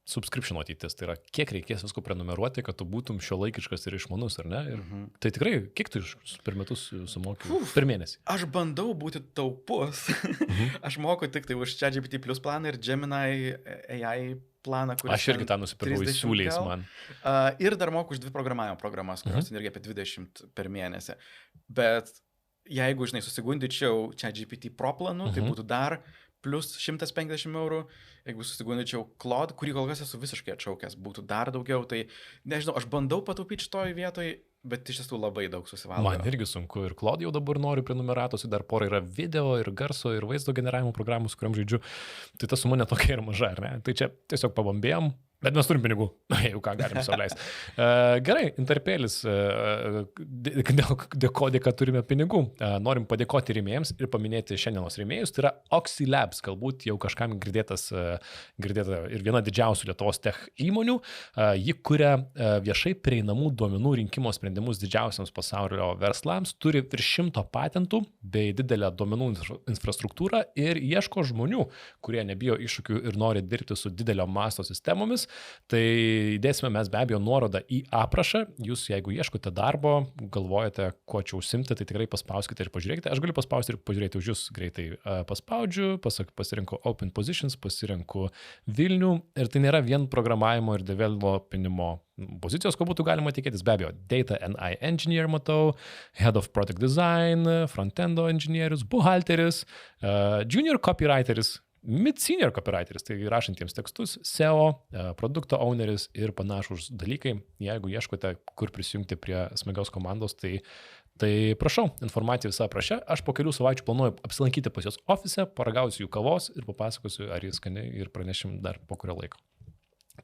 subscription ateitis, tai yra kiek reikės visko prenumeruoti, kad tu būtum šiuolaikiškas ir išmanus, ar ne? Ir tai tikrai, kiek tu per metus sumoki per mėnesį? Aš bandau būti taupus. Aš moku tik tai už ChatGPT Plus planą ir Gemini AI planą, kuris... Aš irgi tą nusipirkau, siūlys man. Ir dar moku už 2 programavimo programas, kurios irgi apie 20 per mėnesį. Bet jeigu, žinai, susigundyčiau ChatGPT Pro planu, tai būtų dar plus 150 €, jeigu susigundyčiau Claude, kurį kol kas esu visiškai atšaukęs, būtų dar daugiau, tai nežinau, aš bandau pataupyti šitoj vietoj, bet iš tiesų labai daug susivalgo. Man irgi sunku ir Claude jau dabar noriu prenumeratos, dar pora yra video ir garso ir vaizdo generavimo programų, su kuriam žaidžiu, tai ta suma netokia ir maža, ar ne? Tai čia tiesiog pabambėjom. Bet mes turim pinigų, jeigu ką galim sau leisti. Gerai, Interpelis, dėka turime pinigų. Norim padėkoti rėmėjams ir paminėti šiandienos rėmėjus. Tai yra Oxylabs, galbūt jau kažkam girdėta ir viena didžiausių Lietuvos tech įmonių. Ji kuria viešai prieinamų duomenų rinkimo sprendimus didžiausiams pasaulio verslams, turi virš 100 patentų bei didelę duomenų infrastruktūrą ir ieško žmonių, kurie nebijo iššūkių ir nori dirbti su didelio masto sistemomis. Tai įdėsime mes be abejo nuorodą į aprašą. Jūs, jeigu ieškote darbo, galvojate, kuo čia užsimti, tai tikrai paspauskite ir pažiūrėkite. Aš galiu paspausti ir pažiūrėti už jūs greitai. Paspaudžiu, pasirinku Open Positions, pasirinku Vilnių ir tai nėra vien programavimo ir developinimo pozicijos, ko būtų galima tikėtis. Be abejo, Data and AI Engineer matau, Head of Product Design, Frontendo inžinierius, buhalteris, Junior Copywriteris, Mid-senior copywriteris, tai rašantiems tekstus, SEO, produkto owneris ir panašus dalykai. Jeigu ieškote, kur prisijungti prie smagios komandos, tai prašau, informacija visą aprašę. Aš po kelių savaičių planuoju apsilankyti pas jos ofise, paragausiu jų kavos ir papasakosiu, ar jis skaniai ir pranešim dar po kurio laiko.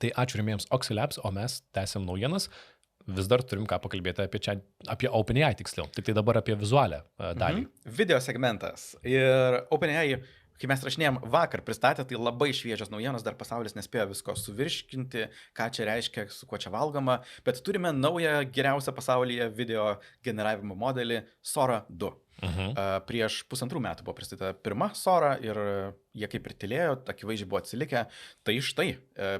Tai ačiū rėmėjams Oxylabs, o mes tęsiam naujienas. Vis dar turim ką pakalbėti apie OpenAI tiksliau. Tai dabar apie vizualią dalį. Video segmentas. Ir OpenAI, kai mes rašinėjom vakar pristatė, tai labai šviežios naujienos, dar pasaulis nespėjo visko suvirškinti, ką čia reiškia, su kuo čia valgoma, bet turime naują geriausią pasaulyje video generavimo modelį Sora 2. Prieš 1,5 metų buvo pristatyta pirma Sora ir jie kaip ir tylėjo, akivaizdžiai buvo atsilikę, tai štai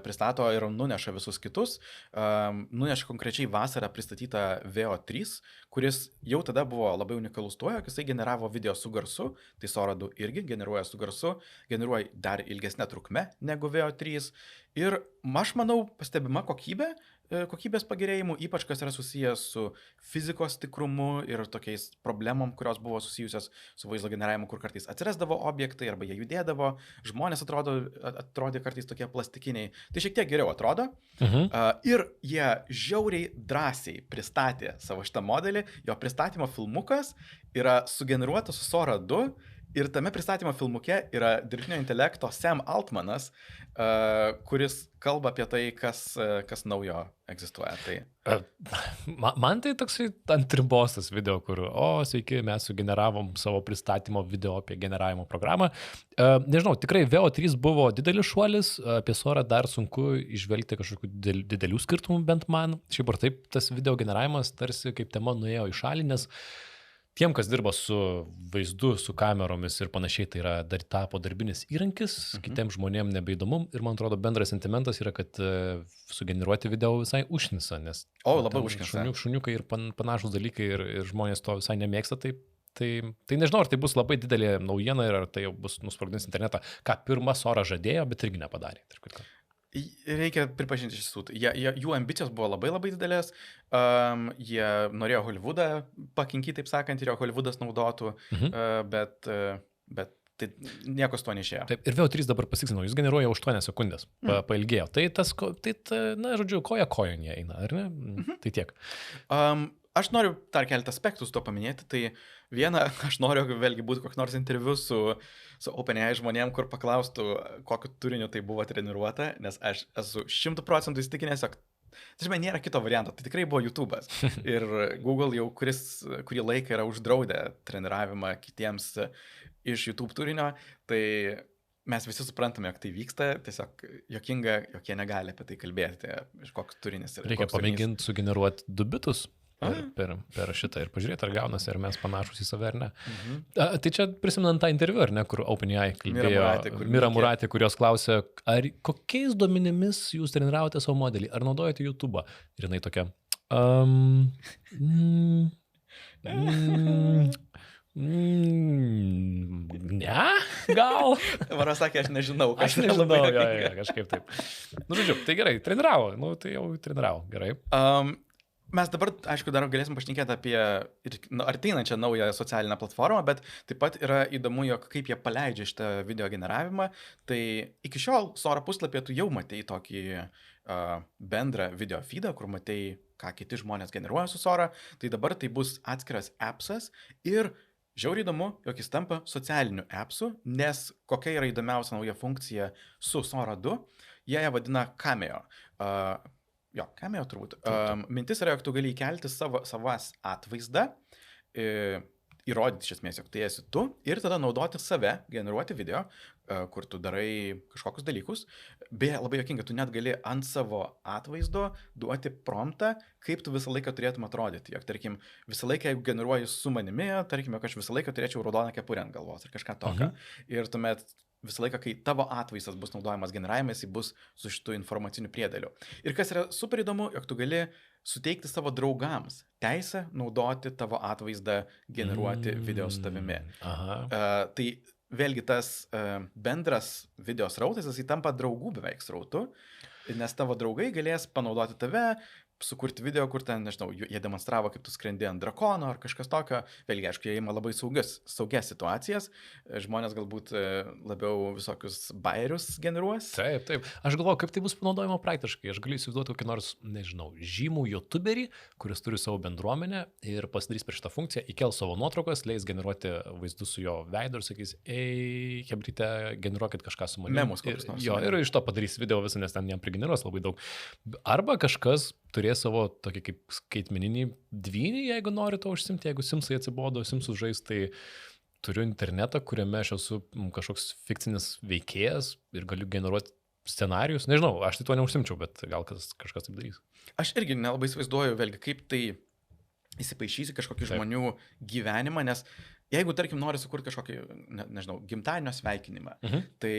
pristato ir nuneša visus kitus, nuneša konkrečiai vasarą pristatytą VO3, kuris jau tada buvo labai unikalus tuo, jog jisai generavo video su garsu, tai Sora 2 irgi generuoja su garsu, generuoja dar ilgesnę trukmę negu VO3 ir aš manau pastebima kokybės pagerėjimų, ypač kas yra susijęs su fizikos tikrumu ir tokiais problemom, kurios buvo susijusios su vaizdo generavimu, kur kartais atsirasdavo objektai arba jie judėdavo, žmonės atrodė kartais tokie plastikiniai. Tai šiek tiek geriau atrodo. Ir jie žiauriai drąsiai pristatė savo šitą modelį, jo pristatymo filmukas yra sugeneruotas su Sora 2 ir tame pristatymo filmuke yra dirbtinio intelekto Sam Altmanas, kuris kalba apie tai, kas naujo egzistuoja. Tai... Man tai toksai ant ribos tas video, kur, sveiki, mes sugeneravom savo pristatymo video apie generavimo programą. Nežinau, tikrai VO3 buvo didelis šuolis, apie Sorą dar sunku išvelgti kažkokių didelių skirtumų, bent man. Šiaip ar taip, tas video generavimas tarsi kaip tema nuėjo į šalį, nes tiem, kas dirba su vaizdu, su kameromis ir panašiai, tai yra tapo darbinis įrankis, kitiems žmonėms nebeįdomu ir man atrodo bendras sentimentas yra, kad sugeneruoti video visai užnisa, nes labai užnisa. Šuniukai ir panašus dalykai ir žmonės to visai nemėgsta, tai nežinau, ar tai bus labai didelė naujiena ir ar tai jau bus nusprogdins internetą, ką pirma Sora žadėjo, bet irgi nepadarė. Reikia pripažinti iš tiesų, jų ambicijos buvo labai labai didelės, jie norėjo Hollywoodą pakinkyti, taip sakant, ir jo Hollywoodas naudotų, bet tai nieko su to neišėjo. Taip, ir VO3 dabar pasiksino, jis generuoja 8 sekundės, pailgėjo. Žodžiu, koja neįeina, ar ne? Tai tiek. Aš noriu dar keletą aspektų su to paminėti. Tai viena, aš noriu vėlgi būti koks nors interviu su OpenAI žmonėm, kur paklaustų, kokiu turiniu tai buvo treniruota, nes aš esu 100% įstikinęs, jog nėra kito varianto, tai tikrai buvo YouTube'as. Ir Google jau kurį laiką yra uždraudę treniravimą kitiems iš YouTube turinio, tai mes visi suprantame, jog tai vyksta, tiesiog jokinga, jog jie negali apie tai kalbėti, iš koks turinis yra. Reikia pamėginti sugeneruoti 2 bitus per šitą ir pažiūrėti, ar gaunasi, ar mes panašus į save, ar ne. Tai čia prisimenant tą interviu, ar ne, kur OpenAI kalbėjo Mira Murati, kurios klausė, kokiais duomenimis jūs treniravote savo modelį, ar naudojate YouTube? Ir jinai tokia... Ne, gal. Varo sakė, aš nežinau. Aš nežinau, kažkaip taip. Nu, žodžiu, tai gerai, treniravo, tai jau treniravo, gerai. Mes dabar, aišku, dar galėsim pašnekėti apie arteinančią naują socialinę platformą, bet taip pat yra įdomu, jog kaip jie paleidžia šitą video generavimą. Tai iki šiol Sora puslapyje tu jau matei tokį bendrą video feedą, kur matei, ką kiti žmonės generuoja su Sora. Tai dabar tai bus atskiras appsas ir žiauriai įdomu, jog jis tampa socialiniu appsu, nes kokia yra įdomiausia nauja funkcija su Sora 2, jie ją vadina Cameo. Cameo turbūt. Mintis yra, jog tu gali įkelti savas atvaizdą, įrodyti iš esmės, jog tai esi tu ir tada naudoti save, generuoti video, kur tu darai kažkokius dalykus. Beje, labai jokinga, tu net gali ant savo atvaizdo duoti promptą, kaip tu visą laiką turėtum atrodyti. Jog, tarkim, visą laiką, jeigu generuoji su manimi, tarkim, jog aš visą laiką turėčiau raudoną kepurę ant galvos ar kažką tokio. Ir tuomet visą laiką, kai tavo atvaizdas bus naudojamas generavime, jis bus su šitu informaciniu priedėliu. Ir kas yra super įdomu, jog tu gali suteikti savo draugams teisę naudoti tavo atvaizdą, generuoti video su tavimi. Tai vėlgi tas bendras video srautas, jis tampa draugų beveik srautu, nes tavo draugai galės panaudoti tave, sukurti video, kur ten, nežinau, jie demonstravo, kaip tu skrendi ant drakono ar kažkas tokio. Vėlgi, aišku, jie ima labai saugias situacijas. Žmonės galbūt labiau visokius bairius generuos. Taip. Aš galvoju, kaip tai bus panaudojama praktiškai. Aš galiu įsivaizduoti kokį nors, nežinau, žymų youtuberį, kuris turi savo bendruomenę ir pasidarys per šitą funkciją, įkel savo nuotraukas, leis generuoti vaizdus su jo veidu ir sakys, ei, hebryte, generuokit kažką su manimi. Memus kokius nors. Ir iš to padarys video visą, nes ten jam prigeneruos labai daug. Arba kažkas turės savo tokį kaip skaitmeninį dvynį, jeigu nori to užsimti, jeigu Simsai atsibodo, Simsus žais, tai turiu internetą, kuriame aš esu kažkoks fikcinis veikėjas ir galiu generuoti scenarius. Nežinau, aš tai tuo neužsimčiau, bet gal kažkas taip darys. Aš irgi nelabai įsivaizduoju, vėlgi, kaip tai įsipaišysi kažkokį žmonių gyvenimą, nes jeigu, tarkim, nori sukurti kažkokį, nežinau, gimtadienio sveikinimą, tai,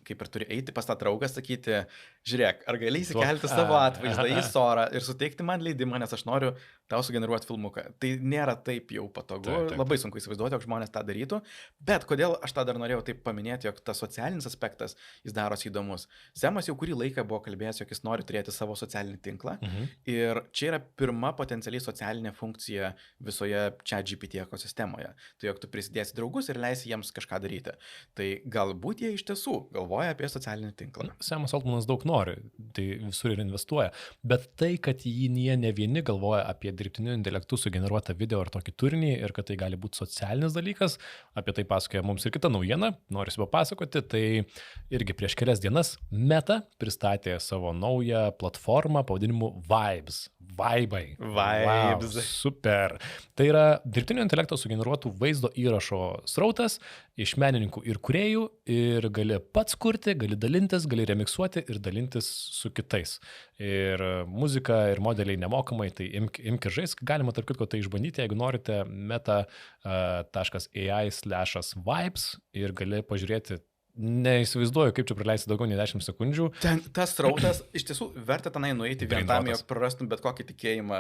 kaip ir turi eiti pas tą draugą, sakyti, žiūrėk, ar gali įsikelti savo atvaizdą į Sorą ir suteikti man leidimą, nes aš noriu tau sugeneruoti filmuką. Tai nėra taip jau patogu, labai sunku įsivaizduoti, jog žmonės tą darytų, bet kodėl aš tą dar norėjau taip paminėti, jog tas socialinis aspektas, jis darosi įdomus. Semas jau kurį laiką buvo kalbėjęs, jog jis nori turėti savo socialinį tinklą ir čia yra pirma potencialiai socialinė funkcija visoje ChatGPT ekosistemoje. Tai jog tu prisidėsi draugus ir leisi jiems kažką daryti. Tai galbūt jie iš tiesų galvoja apie socialinį tinklą. Semas Altmanas daug nori, tai visur ir investuoja, bet tai, kad jie ne vieni galvoja apie dirbtiniu intelektu sugeneruotą video ar tokį turinį ir kad tai gali būti socialinis dalykas, apie tai pasakoja mums ir kita naujiena, norisi papasakoti, tai irgi prieš kelias dienas Meta pristatė savo naują platformą pavadinimu Vibes. Vibes. Wow, super. Tai yra dirbtinio intelekto sugeneruotų vaizdo įrašo srautas iš menininkų ir kūrėjų ir gali pats kurti, gali dalintis, gali remiksuoti ir dalintis su kitais. Ir muzika ir modeliai nemokamai, tai imk ir žaisk. Galima tarp kitko tai išbandyti, jeigu norite meta.ai/vibes ir gali pažiūrėti. Neįsivaizduoju, kaip čia praleisti daugiau nei 10 sekundžių. Tas srautas, iš tiesų, verta tenai nueiti vien tam, jog prarastum bet kokį tikėjimą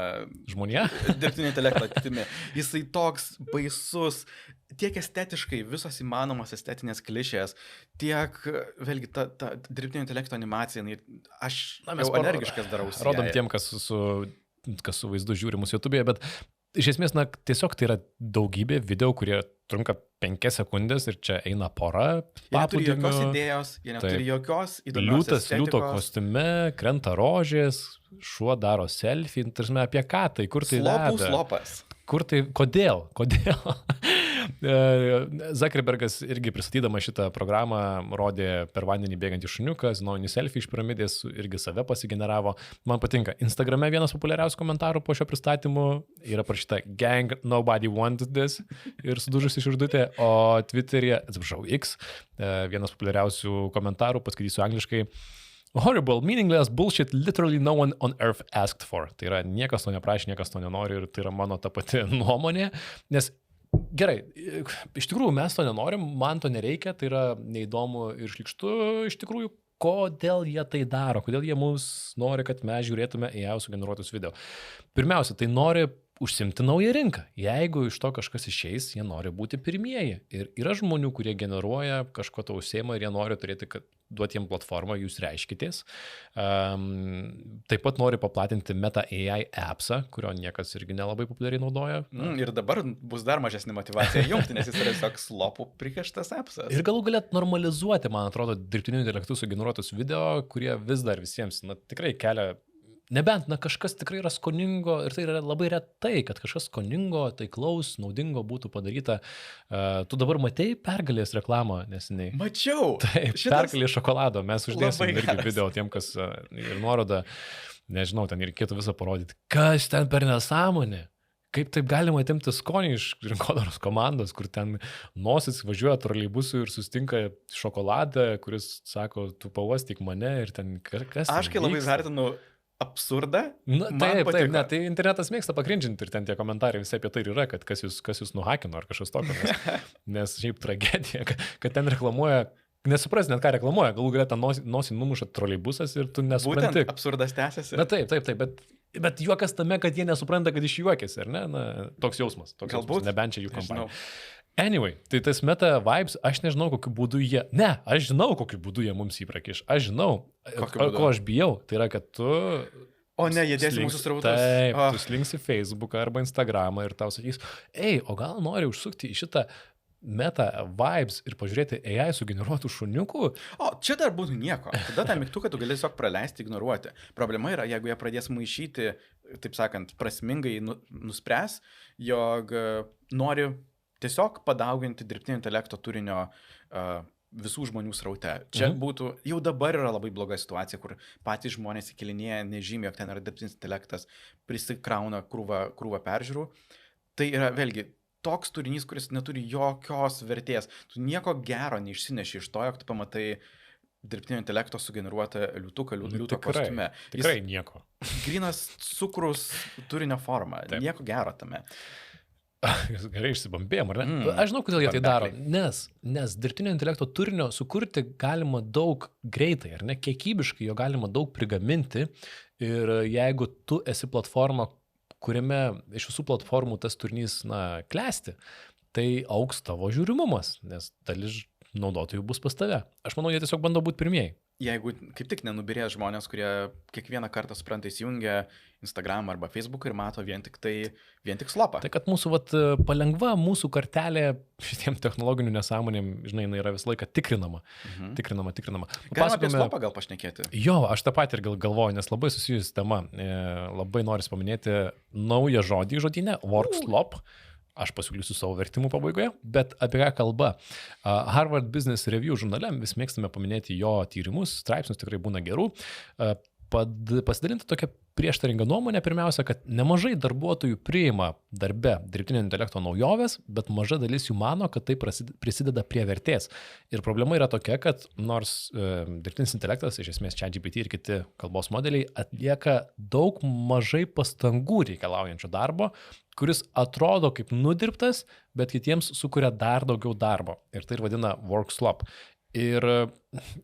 žmonėje. Dirbtinio intelekto atitimi. Jisai toks baisus, tiek estetiškai, visos įmanomos estetinės klišės, tiek, vėlgi, ta dirbtinio intelekto animacija, aš jau energiškas darausi. Rodom tiem, kas su vaizdu žiūri mūsų YouTube'e, bet iš esmės, tiesiog tai yra daugybė video, kurie trunka 5 sekundės ir čia eina pora. Jie neturi jokios idėjos, jie neturi jokios įdomios estetikos. Liūtas kostiume, krenta rožės, šuo daro selfie, tarsi apie ką tai, kur tai veda? Slopas. Kur tai, kodėl? Zuckerbergas irgi pristatydama šitą programą rodė per vandenį bėgantį šuniuką, znaujanį selfie iš piramidės, irgi save pasigeneravo. Man patinka. Instagrame vienas populiariausių komentarų po šio pristatymu yra parašyta "Gang, nobody wanted this" ir sudužusi širdutė, o Twitter'e, atsiprašau, X, vienas populiariausių komentarų, paskaitysiu angliškai. Horrible, meaningless bullshit literally no one on earth asked for. Tai yra niekas to neprašė, niekas to nenori ir tai yra mano ta pati nuomonė, nes gerai, iš tikrųjų mes to nenorim, man to nereikia, tai yra neįdomu ir šlikštu iš tikrųjų, kodėl jie tai daro, kodėl jie mus nori, kad mes žiūrėtume AI sugeneruotus video. Pirmiausia, tai nori užsimti naują rinką. Jeigu iš to kažkas išeis, jie nori būti pirmieji. Ir yra žmonių, kurie generuoja kažko to užsiema ir jie nori turėti, kad duoti jiem platformą, jūs reiškitės. Taip pat nori paplatinti Meta AI appsą, kurio niekas irgi nelabai populiariai naudoja. Ir dabar bus dar mažesnė motyvacija jungti, nes jis yra tiesiog slopų prikeštas appsas. Ir galų galėt normalizuoti, man atrodo, dirbtiniu intelektu sugeneruotus video, kurie vis dar visiems, tikrai kelia. Nebent, kažkas tikrai yra skoningo ir tai yra labai retai, kad kažkas skoningo, taiklaus, naudingo būtų padaryta. Tu dabar matei Pergalės reklamą neseniai? Mačiau. Taip, Pergalės šokolado. Mes uždėsim irgi video tiem, kas ir nuoroda, nežinau, ten reikėtų visą parodyti. Kas ten per nesąmonė? Kaip taip galima atimti skonį iš rinkodaros komandos, kur ten nosis važiuoja troleibusų ir sustinka šokoladą, kuris sako, tu pauostyk mane ir ten kas. Aš kai labai vertinu absurdą. Taip, tai internetas mėgsta pakrinčinti ir ten tie komentarai visi apie tai ir yra, kad kas jūs nuhakino ar kažkas tokio, nes šiaip tragedija, kad ten reklamuoja, nesupras net ką reklamuoja, galų galę ten nosį numuša troleibusas ir tu nesupranti. Būtent absurdas tęsiasi. Taip, bet juokas tame, kad jie nesupranta, kad iš juokėsi, ar ne? Toks jausmas, galbūt, nebent čia jų kompanija. Anyway, tai tas Meta vibes, aš nežinau, kokiu būdu jie... Ne, aš žinau, kokiu būdu jie mums įprakiš. Aš žinau, ko aš bijau. Tai yra, kad tu... O ne, jie dėsi mūsų srautus. Taip, tu slinksi Facebooką arba Instagramą ir tau sakys, o gal nori užsukti į šitą Meta vibes ir pažiūrėti AI sugeneruotų šuniukų? O, čia dar būtų nieko. Tada tą mygtuką tu gali tiesiog praleisti, ignoruoti. Problema yra, jeigu jie pradės maišyti, taip sakant, prasmingai nuspręs, jog nori tiesiog padauginti dirbtinio intelekto turinio visų žmonių sraute. Čia būtų, jau dabar yra labai bloga situacija, kur patys žmonės įkelinėja, nežymė, jog ten yra dirbtinis intelektas, prisikrauna krūvą peržiūrų. Tai yra vėlgi toks turinys, kuris neturi jokios vertės. Tu nieko gero neišsineši iš to, jog tu pamatai dirbtinio intelekto sugeneruotą liūto kostiume. Tikrai nieko. Grynas cukrus turinio forma. Taip. Nieko gero tame. Gerai išsibambėjom, ar ne? Aš žinau, kodėl jie tai daro, nes dirbtinio intelekto turinio sukurti galima daug greitai, ar ne? Kiekybiškai jo galima daug prigaminti ir jeigu tu esi platforma, kuriame iš visų platformų tas turinys, klesti, tai auks tavo žiūrimumas, nes dalis naudotojų bus pas tave. Aš manau, jie tiesiog bando būti pirmieji. Jeigu kaip tik nenubirės žmonės, kurie kiekvieną kartą supranta įsijungia Instagram arba Facebook ir mato vien tik slopą. Tai kad mūsų palengva, mūsų kartelė šitiem technologinių nesąmonėm, žinai, yra visą laiką tikrinama. Tikrinama. Galima apie slopą gal pašnekėti? Jo, aš tą patį ir galvoju, nes labai susijusi tema. Labai noriu paminėti naują žodį žodyne, workslop. Aš pasiūlysiu savo vertimų pabaigoje, bet apie ką kalba. Harvard Business Review žurnale vis mėgstame paminėti jo tyrimus, straipsnius tikrai būna gerų. Pasidalinti tokią prieštaringą nuomonę, pirmiausia, kad nemažai darbuotojų priima darbe dirbtinio intelekto naujoves, bet maža dalis jų mano, kad tai prisideda prie vertės. Ir problema yra tokia, kad nors dirbtinis intelektas, iš esmės ChatGPT ir kiti kalbos modeliai, atlieka daug mažai pastangų reikalaujančio darbo, kuris atrodo kaip nudirbtas, bet kitiems sukuria dar daugiau darbo. Ir tai ir vadina workslop. Ir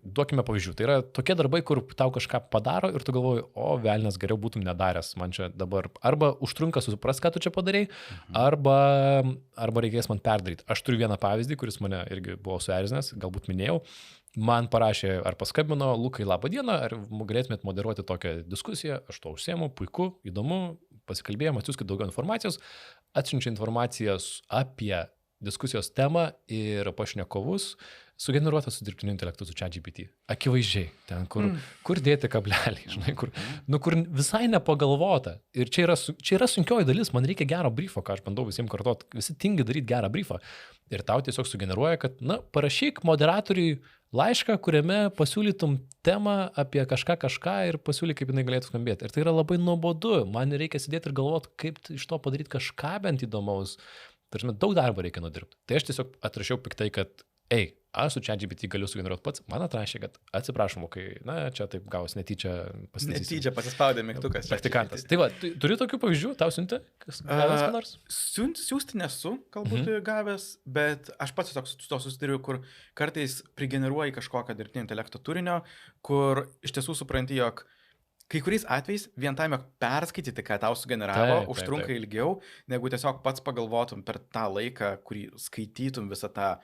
duokime pavyzdžių. Tai yra tokie darbai, kur tau kažką padaro ir tu galvoji, velnias, geriau būtum nedaręs. Man čia dabar arba užtrunka supras, ką tu čia padarei, arba reikės man perdaryti. Aš turiu vieną pavyzdį, kuris mane irgi buvo suerzinęs, galbūt minėjau. Man parašė ar paskambino, Lukai, labą dieną, ar galėtumėt moderuoti tokią diskusiją, aš to užsiemu, puiku, įdomu, pasikalbėjom, atsiųskit daugiau informacijos, atsiunčia informacijos apie diskusijos temą ir pašnekovus sugeneruota su dirbtiniu intelektu, su ChatGPT. Akivaizdžiai, ten, kur dėti kablelį, žinai, kur visai nepagalvota. Ir čia yra sunkioji dalis, man reikia gero briefo, ką aš bandau visiems kartuoti. Visi tingi daryti gerą briefą. Ir tau tiesiog sugeneruoja, kad, parašyk moderatoriui laišką, kuriame pasiūlytum temą apie kažką ir pasiūlyk, kaip jinai galėtų skambėti. Ir tai yra labai nuobodu. Man reikia sėdėti ir galvoti, kaip iš to padaryti kažką bent įdomaus. Tarsi, daug darbo reikia nudirbti. Tai aš tiesiog atrašiau piktai, kad aš su ChatGPT galiu sugeneruoti pats. Man atrašė, kad atsiprašom, kai, čia taip gavos netyčia pasitaisys. Netyčia pasispaudė mygtukas. Praktikantas. Tai va, turiu tokių pavyzdžių, tau siunti? Gavęs ką nors? Siūsti nesu, galbūt gavęs, bet aš pats tiesiog su to susiduriu, kur kartais prigeneruoji kažkokią dirbtinio intelekto turinio, kur iš tiesų supranti, jog kai kuriais atvejais vien tam, jog perskaityti, ką tau sugeneravo, užtrunka ilgiau, negu tiesiog pats pagalvotum per tą laiką, kurį skaitytum visą tą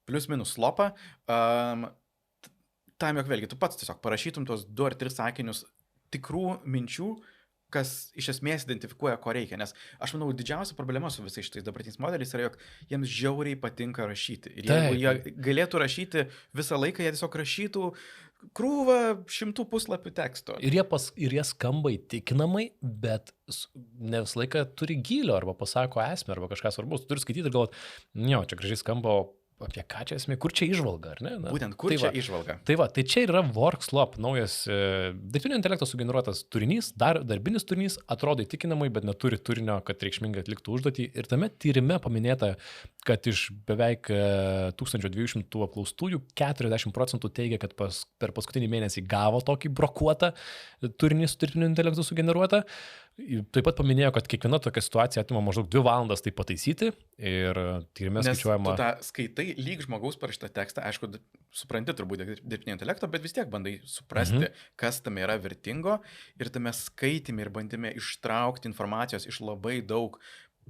plius minus slopą, tam, jog vėlgi tu pats tiesiog parašytum tos 2 ar 3 sakinius tikrų minčių, kas iš esmės identifikuoja, ko reikia. Nes aš manau, didžiausia problema su visais šitais dabartiniais modeliais yra, jog jiems žiauriai patinka rašyti. Ir jeigu jie galėtų rašyti visą laiką, jie tiesiog rašytų krūvą 100 puslapių teksto. Ir jie skamba įtikinamai, bet ne visą laiką turi gylio, arba pasako esmę, arba kažką svarbus. Tu turi skaityti ir galvoti, čia gražiai skamba, apie ką čia esmė, kur čia įžvalga, ar ne? Būtent, kur čia įžvalga. Tai čia yra Workslop, naujas dirbtinio intelekto sugeneruotas turinys, darbinis turinys, atrodo įtikinamai, bet neturi turinio, kad reikšmingai atliktų užduotį. Ir tame tyrime paminėta, kad iš beveik 1200 apklaustųjų 40% teigia, kad per paskutinį mėnesį gavo tokį brokuotą turinį su dirbtiniu intelektu sugeneruotą. Taip pat paminėjo, kad kiekviena tokia situacija atima maždaug 2 valandas tai pataisyti ir tyrime skaičiuojama. Nes tu tą skaitai lyg žmogaus parašytą tekstą, aišku, supranti turbūt dirbtinio intelekto, bet vis tiek bandai suprasti, kas tame yra vertingo ir tame skaitime ir bandime ištraukti informacijos iš labai daug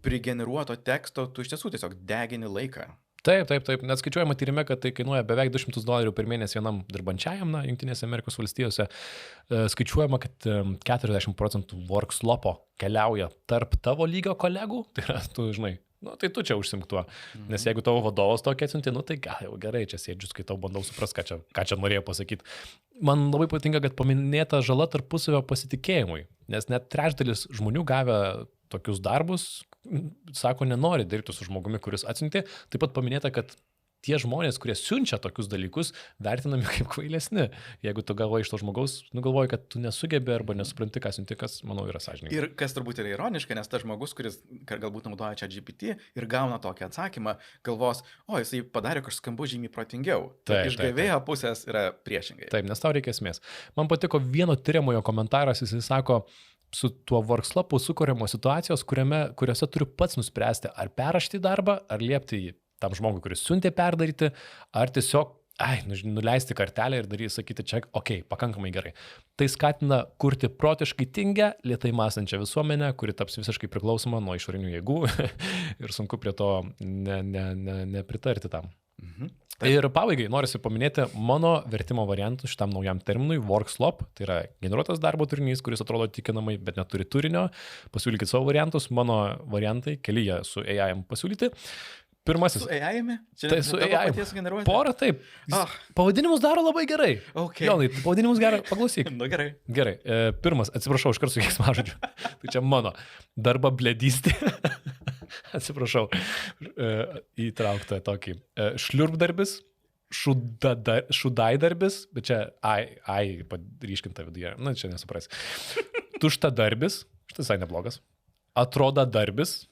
prigeneruoto teksto, tu iš tiesų tiesiog degini laiką. Taip. Net skaičiuojama tyrime, kad tai kainuoja beveik $200 per mėnesį vienam dirbančiajam, Jungtinėse Amerikos valstijose. Skaičiuojama, kad 40% Workslopo keliauja tarp tavo lygio kolegų. Tai yra, tu žinai, tai tu čia užsimk tuo. Nes jeigu tavo vadovas tokį atsiunti, tai jau gerai, čia sėdžiu, skaitau, bandau supras, ką čia norėjau pasakyti. Man labai patinka, kad paminėta žala tarpusavio pasitikėjimui, nes net trečdalis žmonių gavę tokius darbus, sako, nenori dirbti su žmogumi, kuris atsiuntė. Taip pat paminėta, kad tie žmonės, kurie siunčia tokius dalykus, vertinami kaip kvailesni. Jeigu tu galvoji iš to žmogaus, galvoji, kad tu nesugebi arba nesupranti, ką siunti, kas, manau, yra sąžininga. Ir kas turbūt yra ironiška, nes tas žmogus, kuris galbūt naudoja ChatGPT ir gauna tokį atsakymą, galvos, jisai padarė kažką skambu žymiai protingiau. Iš gavėjo pusės yra priešingai. Taip, nes tau reikia esmės. Man patiko vieno tyriamojo komentaras, jisai sako, su tuo Workslopu sukuriamos situacijos, kuriuose turiu pats nuspręsti, ar perrašti darbą, ar liepti tam žmogui, kuris siuntė perdaryti, ar tiesiog nuleisti kartelę ir sakyti čia, pakankamai gerai. Tai skatina kurti protiškai tingę, lėtai mąstančią visuomenę, kuri taps visiškai priklausoma nuo išorinių jėgų ir sunku prie to nepritarti tam. Ir pabaigai norisi paminėti mano vertimo variantų šitam naujam terminui Workslop. Tai yra generuotas darbo turinys, kuris atrodo tikinamai, bet neturi turinio. Pasiūlykit savo variantus. Mano variantai, keli jie su AI pasiūlyti. Pirmasis. Su AI-imi? Tai su AI-imi. Porą taip. Pavadinimus daro labai gerai. Okay. Jonai, pavadinimus gerai, paklausyk. Gerai. Gerai. Pirmas, atsiprašau, iškart su keiksmažodžiu. Tai čia mano. Darba bledystė. Atsiprašau. Įtraukta tokį. Šliurbdarbis. Šudaidarbis. Bet čia ryškinta viduje. Čia nesuprasi. Tuštadarbis. Šitas visai neblogas. Atrodadarbis.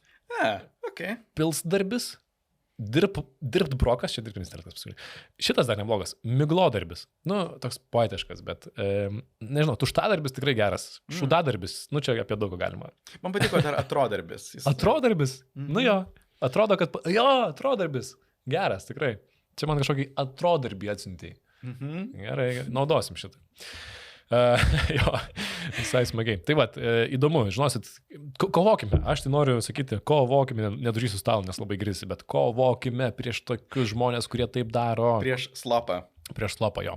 Pilsdarbis. Dirbt brokas, čia dirbtinis intelektas pasiūlė. Šitas dar neblogas. Miglodarbis. Toks poetiškas, bet nežinau, tuštadarbis tikrai geras. Šudadarbis, čia apie daug galima. Man patiko dar atrodarbis. Atrodarbis? Jo. Atrodo, kad... atrodarbis. Geras, tikrai. Čia man kažkokį atrodarbį atsiuntė. Gerai, naudosim šitą. Jo, visai smagiai. Tai va, įdomu, žinosit, kovokime, aš tai noriu sakyti, kovokime, nedažysiu stalą, nes labai grisi, bet kovokime prieš tokius žmonės, kurie taip daro. Prieš slopą. Prieš slopą, jo.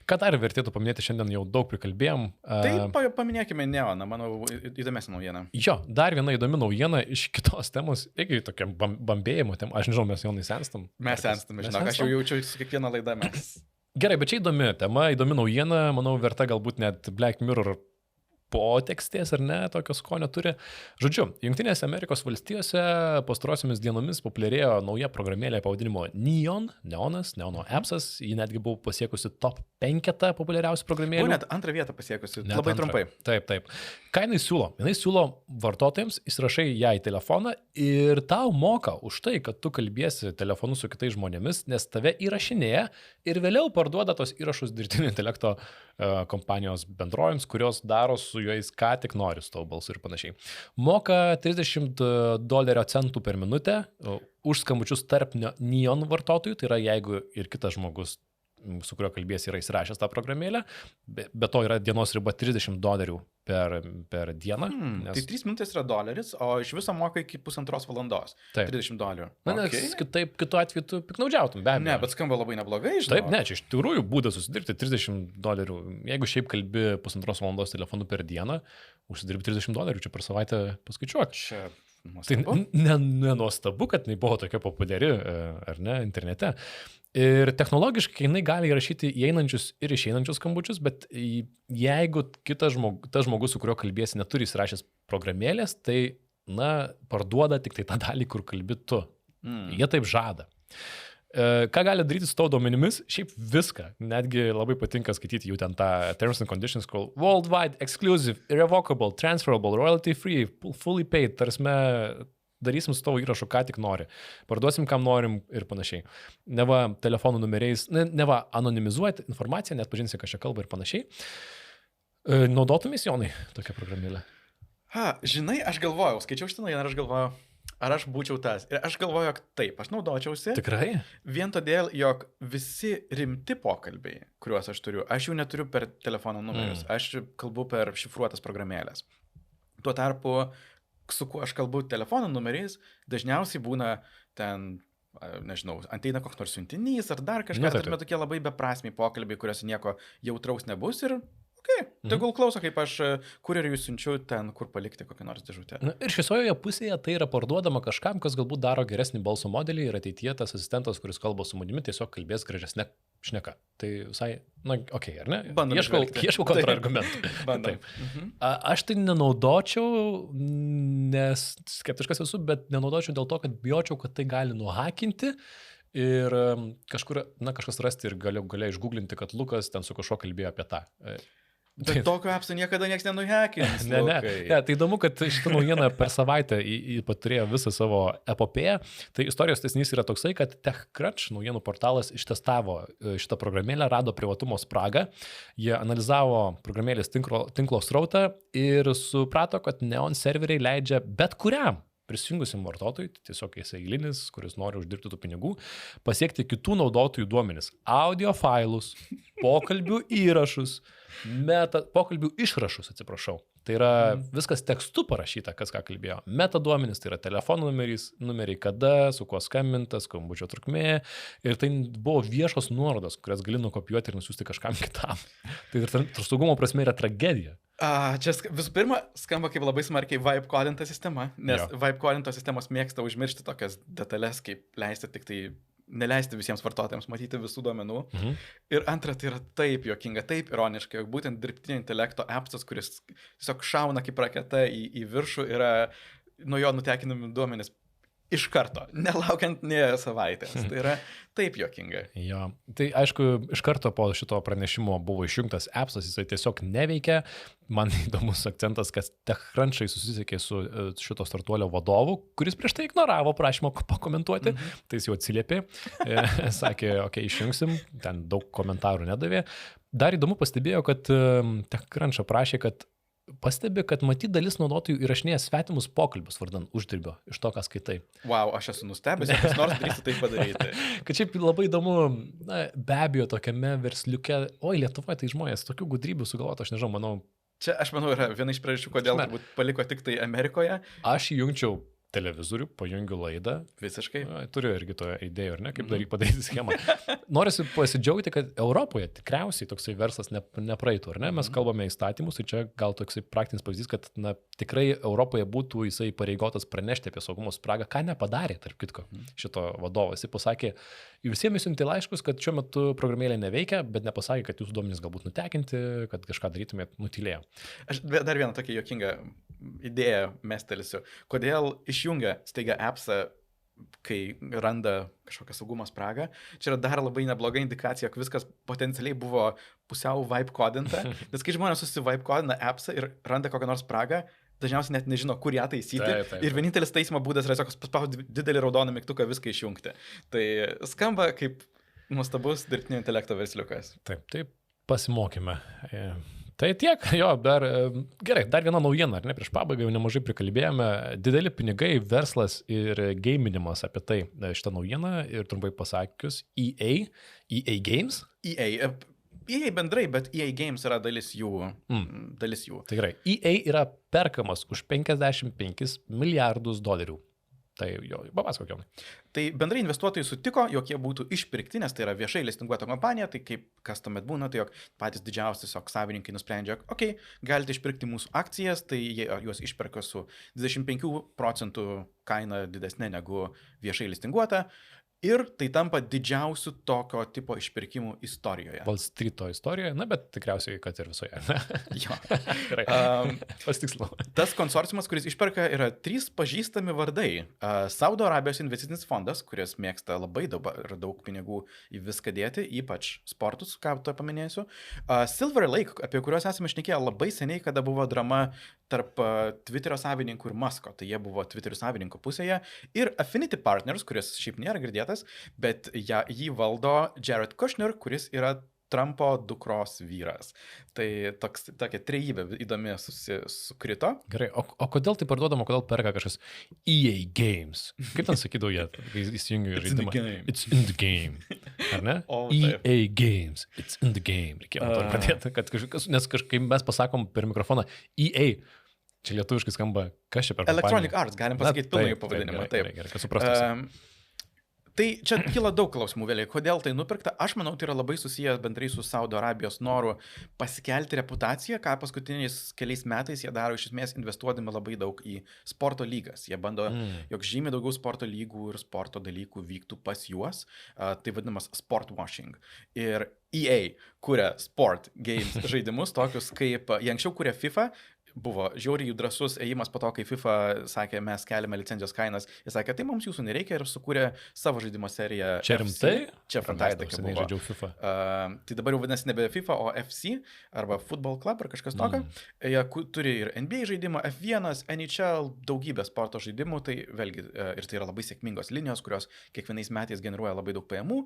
Ką dar vertėtų paminėti, šiandien jau daug prikalbėjom. Tai paminėkime Neoną, manau, įdomesnė naujiena. Jo, dar viena įdomi naujiena iš kitos temos, irgi tokiam bambėjimo tem. Aš nežinau, mes Jonai senstam. Mes senstame, žinok, aš jau jaučiu su kiekviena laida mes. Gerai, bet čia įdomi tema, įdomi naujiena, manau, verta galbūt net Black Mirror potekstės, ar ne, tokio skonio turi. Žodžiu, Jungtinėse Amerikos valstijose pastarosiomis dienomis populiarėjo nauja programėlė pavadinimo Neono appsas, ji netgi buvo pasiekusi top 5 populiariausių programėlių. Net antrą vietą pasiekusi, labai trumpai. Taip. Ką jinai siūlo? Jinai siūlo vartotojams, įsirašai ją į telefoną ir tau moka už tai, kad tu kalbėsi telefonu su kitais žmonėmis, nes tave įrašinėja ir vėliau parduoda tos įrašus dirbtinio intelekto kompanijos bendrovėms, kurios daro su juos ką tik nori su tavo balsu ir panašiai. Moka $30 per minutę už skambučius tarp Neon vartotojų, tai yra jeigu ir kitas žmogus, su kurio kalbės yra įsirašęs tą programėlę, be to yra dienos riba $30 per dieną. Nes... Tai 3 minutės yra $1, o iš viso moka iki 1,5 valandos. Taip. $30. Na, nes kitu atveju tu piknaudžiautum, be abejo. Ne, bet skamba labai neblogai, žinai. Taip, ne, čia iš tikrųjų būdas susidirbti $30. Jeigu šiaip kalbi 1,5 valandos telefonu per dieną, užsidirbi $30, čia per savaitę paskaičiuok. Čia... Tai nenuostabu, kad jinai buvo tokia populiari, ar ne, internete. Ir technologiškai jinai gali įrašyti įeinančius ir išeinančius skambučius, bet jeigu tas žmogus, su kuriuo kalbėsi, neturi įsirašęs programėlės, tai, parduoda tik tai tą dalį, kur kalbi tu. Jie taip žada. Ką gali daryti su tavo duomenimis? Šiaip viską. Netgi labai patinka skaityti jų ten tą Terms and Conditions, called Worldwide, Exclusive, Irrevocable, Transferable, Royalty Free, Fully Paid, tarsime, darysim su tavo įrašu, ką tik nori. Parduosim, kam norim ir panašiai. Neva telefonų numeriais, neva anonimizuoti informaciją, net pažinsi, ką čia kalba ir panašiai. Naudotumės, Jonai, tokią programėlę? Žinai, aš galvojau, skaičiau šitą naujieną ir aš galvojau, ar aš būčiau tas. Ir aš galvoju, jog taip, aš naudočiausi. Tikrai? Vien todėl, jog visi rimti pokalbiai, kuriuos aš turiu, aš jų neturiu per telefono numerius. Aš kalbu per šifruotas programėlės. Tuo tarpu, su kuo aš kalbu telefono numeriais, dažniausiai būna ten, nežinau, ateina koks nors siuntinys ar dar kažkas, tarime tokie labai beprasmiai pokalbiai, kuriuose nieko jautraus nebus ir tegul klauso, kaip aš kurjeriui siunčiu ten, kur palikti kokią nors dėžutę. Ir šviesojoje pusėje tai yra parduodama kažkam, kas galbūt daro geresnį balso modelį ir ateityje tas asistentas, kuris kalba su manimi, tiesiog kalbės gražesnę šneka. Tai visai, ar ne? Ieškau kontrargumentų. Aš tai nenaudočiau, nes skeptiškas esu, bet nenaudočiau dėl to, kad bijočiau, kad tai gali nuhakinti. Ir kažkas rasti ir galėjo išgooglinti, kad Lukas ten su kažkuo kalbėjo apie tą. Bet tokio appso niekada niekas nenuhekins. Ne, tai įdomu, kad šitą naujieną per savaitę paturėjo visą savo epopėją. Tai istorijos tęsinys yra toksai, kad TechCrunch naujienų portalas ištestavo šitą programėlę, rado privatumo spragą. Jie analizavo programėlės tinklo srautą ir suprato, kad Neon serveriai leidžia bet kuriam prisijungusiam vartotojui, tiesiog jis eilinis, kuris nori uždirbti tų pinigų, pasiekti kitų naudotojų duomenis. Audio failus, pokalbių įrašus, pokalbių išrašus, atsiprašau. Tai yra viskas tekstu parašyta, kas ką kalbėjo. Metaduomenys, tai yra telefono numeriai kada, su kuo skambintas, skambučio trukmė. Ir tai buvo viešos nuorodos, kurias gali nukopijuoti ir nusiųsti kažkam kitam. Tai ir saugumo prasme yra tragedija. Čia visų pirma skamba kaip labai smarkiai vibe callinta sistema, nes vibe callinto sistemos mėgsta užmiršti tokias detalės, kaip neleisti visiems vartotojams matyti visų duomenų. Ir antra, tai yra taip juokinga, taip ironiška, jog būtent dirbtinio intelekto appsas, kuris tiesiog šauna kaip raketa į viršų, yra nuo jo nutekinami duomenys iš karto, nelaukiant nė savaitės. Tai yra taip juokinga. Jo, tai aišku, iš karto po šito pranešimo buvo išjungtas appsas, jisai tiesiog neveikia. Man įdomus akcentas, kad TechCrunch'ai susisiekė su šito startuolio vadovu, kuris prieš tai ignoravo prašymą pakomentuoti, tai jis jau atsiliepė, sakė, išjungsim, ten daug komentarų nedavė. Dar įdomu pastebėjo, kad TechCrunch prašė, kad pastebi, kad matyt dalis naudotojų įrašinėja svetimus pokalbius vardan uždirbio iš to, ką skaitai. Wow, aš esu nustebęs, kas nors drįstų tai padaryti. Kad šiaip labai įdomu, be abejo, tokiame versliuke, Lietuvoje tai žmonės tokių gudrybių sugalvotų, aš nežinau, manau. Čia, aš manau, yra viena iš priežasčių, kodėl turbūt paliko tik tai Amerikoje. Aš įjungčiau televizorių, pajungiu laidą. Visiškai. Turiu irgi to idėjų, ar ne, kaip padaryti schemą. Norisi pasidžiaugti, kad Europoje tikriausiai toksai verslas nepraeitų, ar ne? Mes kalbame įstatymus ir čia gal toksai praktinis pavyzdys, kad tikrai Europoje būtų jisai pareigotas pranešti apie saugumo spragą, ką nepadarė, tarp kitko, šito vadovas. Jis pasakė, visiems siuntė laiškus, kad šiuo metu programėlė neveikia, bet nepasakė, kad jūsų duomenys galbūt nutekinti, kad kažką darytumėt, nutylėjo. Aš dar vieną tokią juokingą idėją mestelisiu. Kodėl išjungia staiga appsą, kai randa kažkokią saugumo spragą? Čia yra dar labai nebloga indikacija, jog viskas potencialiai buvo pusiau vibe kodinta, nes kai žmonės vibe kodina appsą ir randa kokią nors spragą, dažniausiai net nežino, kur ją taisyti. Taip. Ir vienintelis taisymo būdas yra tiesiog paspausti didelį raudoną mygtuką viską išjungti. Tai skamba kaip nuostabus dirbtinio intelekto versliukas. Taip, pasimokime. Tai tiek, jo, gerai, dar viena naujiena, ar ne, prieš pabaigą jau nemažai prikalbėjome, dideli pinigai, verslas ir gaminimas apie tai šitą naujieną ir trumpai pasakius, EA Games. EA bendrai, bet EA Games yra dalis jų. Tai gerai, EA yra perkamas už $55 milijardus. Tai jo, papasakok jau. Tai bendrai investuotojai sutiko, jog jie būtų išpirkti, nes tai yra viešai listinguota kompanija, tai kaip kas tuomet būna, tai jog patys didžiausi savininkai nusprendžia, okei, galite išpirkti mūsų akcijas, tai jie juos išperka su 25% kaina didesnė negu viešai listinguota. Ir tai tampa didžiausiu tokio tipo išpirkimų istorijoje. Wall Street'o istorijoje, bet tikriausiai, kad ir visoje. Jo. Pasitikslau. Tas konsorciumas, kuris išperka, yra 3 pažįstami vardai. Saudo Arabijos investicinis fondas, kuris mėgsta labai daug pinigų į viską dėti, ypač sportus, ką to paminėsiu. Silver Lake, apie kuriuos esame šnekėję labai seniai, kada buvo drama tarp Twitterio savininkų ir Musko. Tai jie buvo Twitterio savininkų pusėje. Ir Affinity Partners, kuris šiaip nėra girdėtas, bet jį valdo Jared Kushner, kuris yra Trumpo dukros vyras. Tai tokia trejybė įdomi sukrito. Gerai, o kodėl tai parduodama, kodėl perka kažkas EA Games? Kaip ten sakydavo jie, kai įsijungiu žaidimą? It's in the game. Ar ne? EA Games, it's in the game. Reikėjo to pradėti, kad kažkas, nes kažkaip mes pasakom per mikrofoną EA. Čia lietuviškai skamba, kas čia per kompanija? Electronic Arts, galim pasakyti pilnai pavadinimą. Gerai, kad suprastum. Tai čia kyla daug klausimų vėliau, kodėl tai nupirkta. Aš manau, tai yra labai susijęs bendrai su Saudo Arabijos noru pasikelti reputaciją, ką paskutiniais keliais metais jie daro iš esmės investuodami labai daug į sporto lygas. Jie bando, jog žymiai daugiau sporto lygų ir sporto dalykų vyktų pas juos. Tai vadinamas sport washing. Ir EA kuria sport games žaidimus, tokius kaip jie anksčiau kuria FIFA. Buvo žiauriai drąsus ėjimas po to, kai FIFA sakė, mes keliame licenzijos kainas. Jis sakė, tai mums jūsų nereikia ir sukūrė savo žaidimo seriją. Čia rimtai? Čia fantastika buvo. Žaidžiau FIFA. Tai dabar jau vadinasi nebe FIFA, o FC arba Football Club ar kažkas tokio. Jie turi ir NBA žaidimą, F1, NHL, daugybę sporto žaidimų. Tai vėlgi, ir tai yra labai sėkmingos linijos, kurios kiekvienais metais generuoja labai daug pajamų.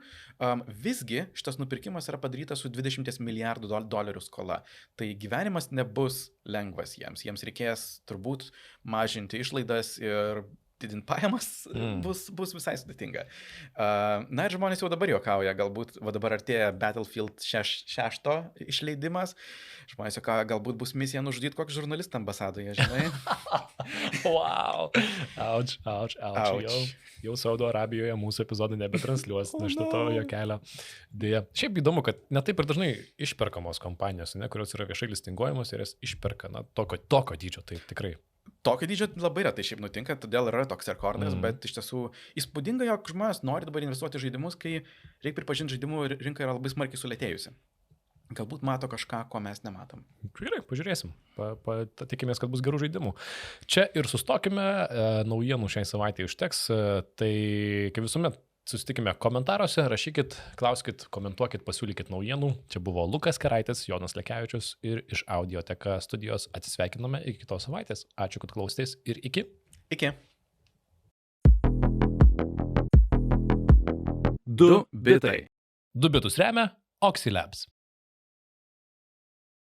Visgi šitas nupirkimas yra padarytas su $20 milijardų skola. Tai gyvenimas nebus lengvas. Jiems reikės turbūt mažinti išlaidas ir didinti pajamas, bus visai sudėtinga. Na ir žmonės jau dabar juokauja, galbūt dabar artėja Battlefield 6 išleidimas. Žmonės juokauja, galbūt bus misija nužudyti kokį žurnalistą ambasadoje, žinai. Wow. Ouch. Jau Saudo Arabijoje mūsų epizodų nebetransliuos, šito to jokelio. Dėja. Šiaip įdomu, kad netaip ir dažnai išperkamos kompanijos, kurios yra viešai listinguojamos ir jas išperka, tokio dydžio, tai tikrai. Tokio dydžio labai retai šiaip nutinka, todėl yra toks rekordas, bet iš tiesų įspūdinga, jog žmonės nori dabar investuoti žaidimus, kai reikia pripažinti, žaidimų rinka yra labai smarkiai sulėtėjusi. Galbūt mato kažką, ko mes nematom. Gerai, pažiūrėsim. Tikimės, kad bus gerų žaidimų. Čia ir sustokime, naujienų šiai savaitėje užteks. Tai kaip visuomet susitikime komentaruose, rašykit, klauskit, komentuokit, pasiūlykit naujienų. Čia buvo Lukas Keraitis, Jonas Lekevičius ir iš Audioteka studijos atsisveikiname iki kitos savaitės. Ačiū, kad klausėtės ir iki. Iki. 2 bitai. 2 bitus remia Oxylabs.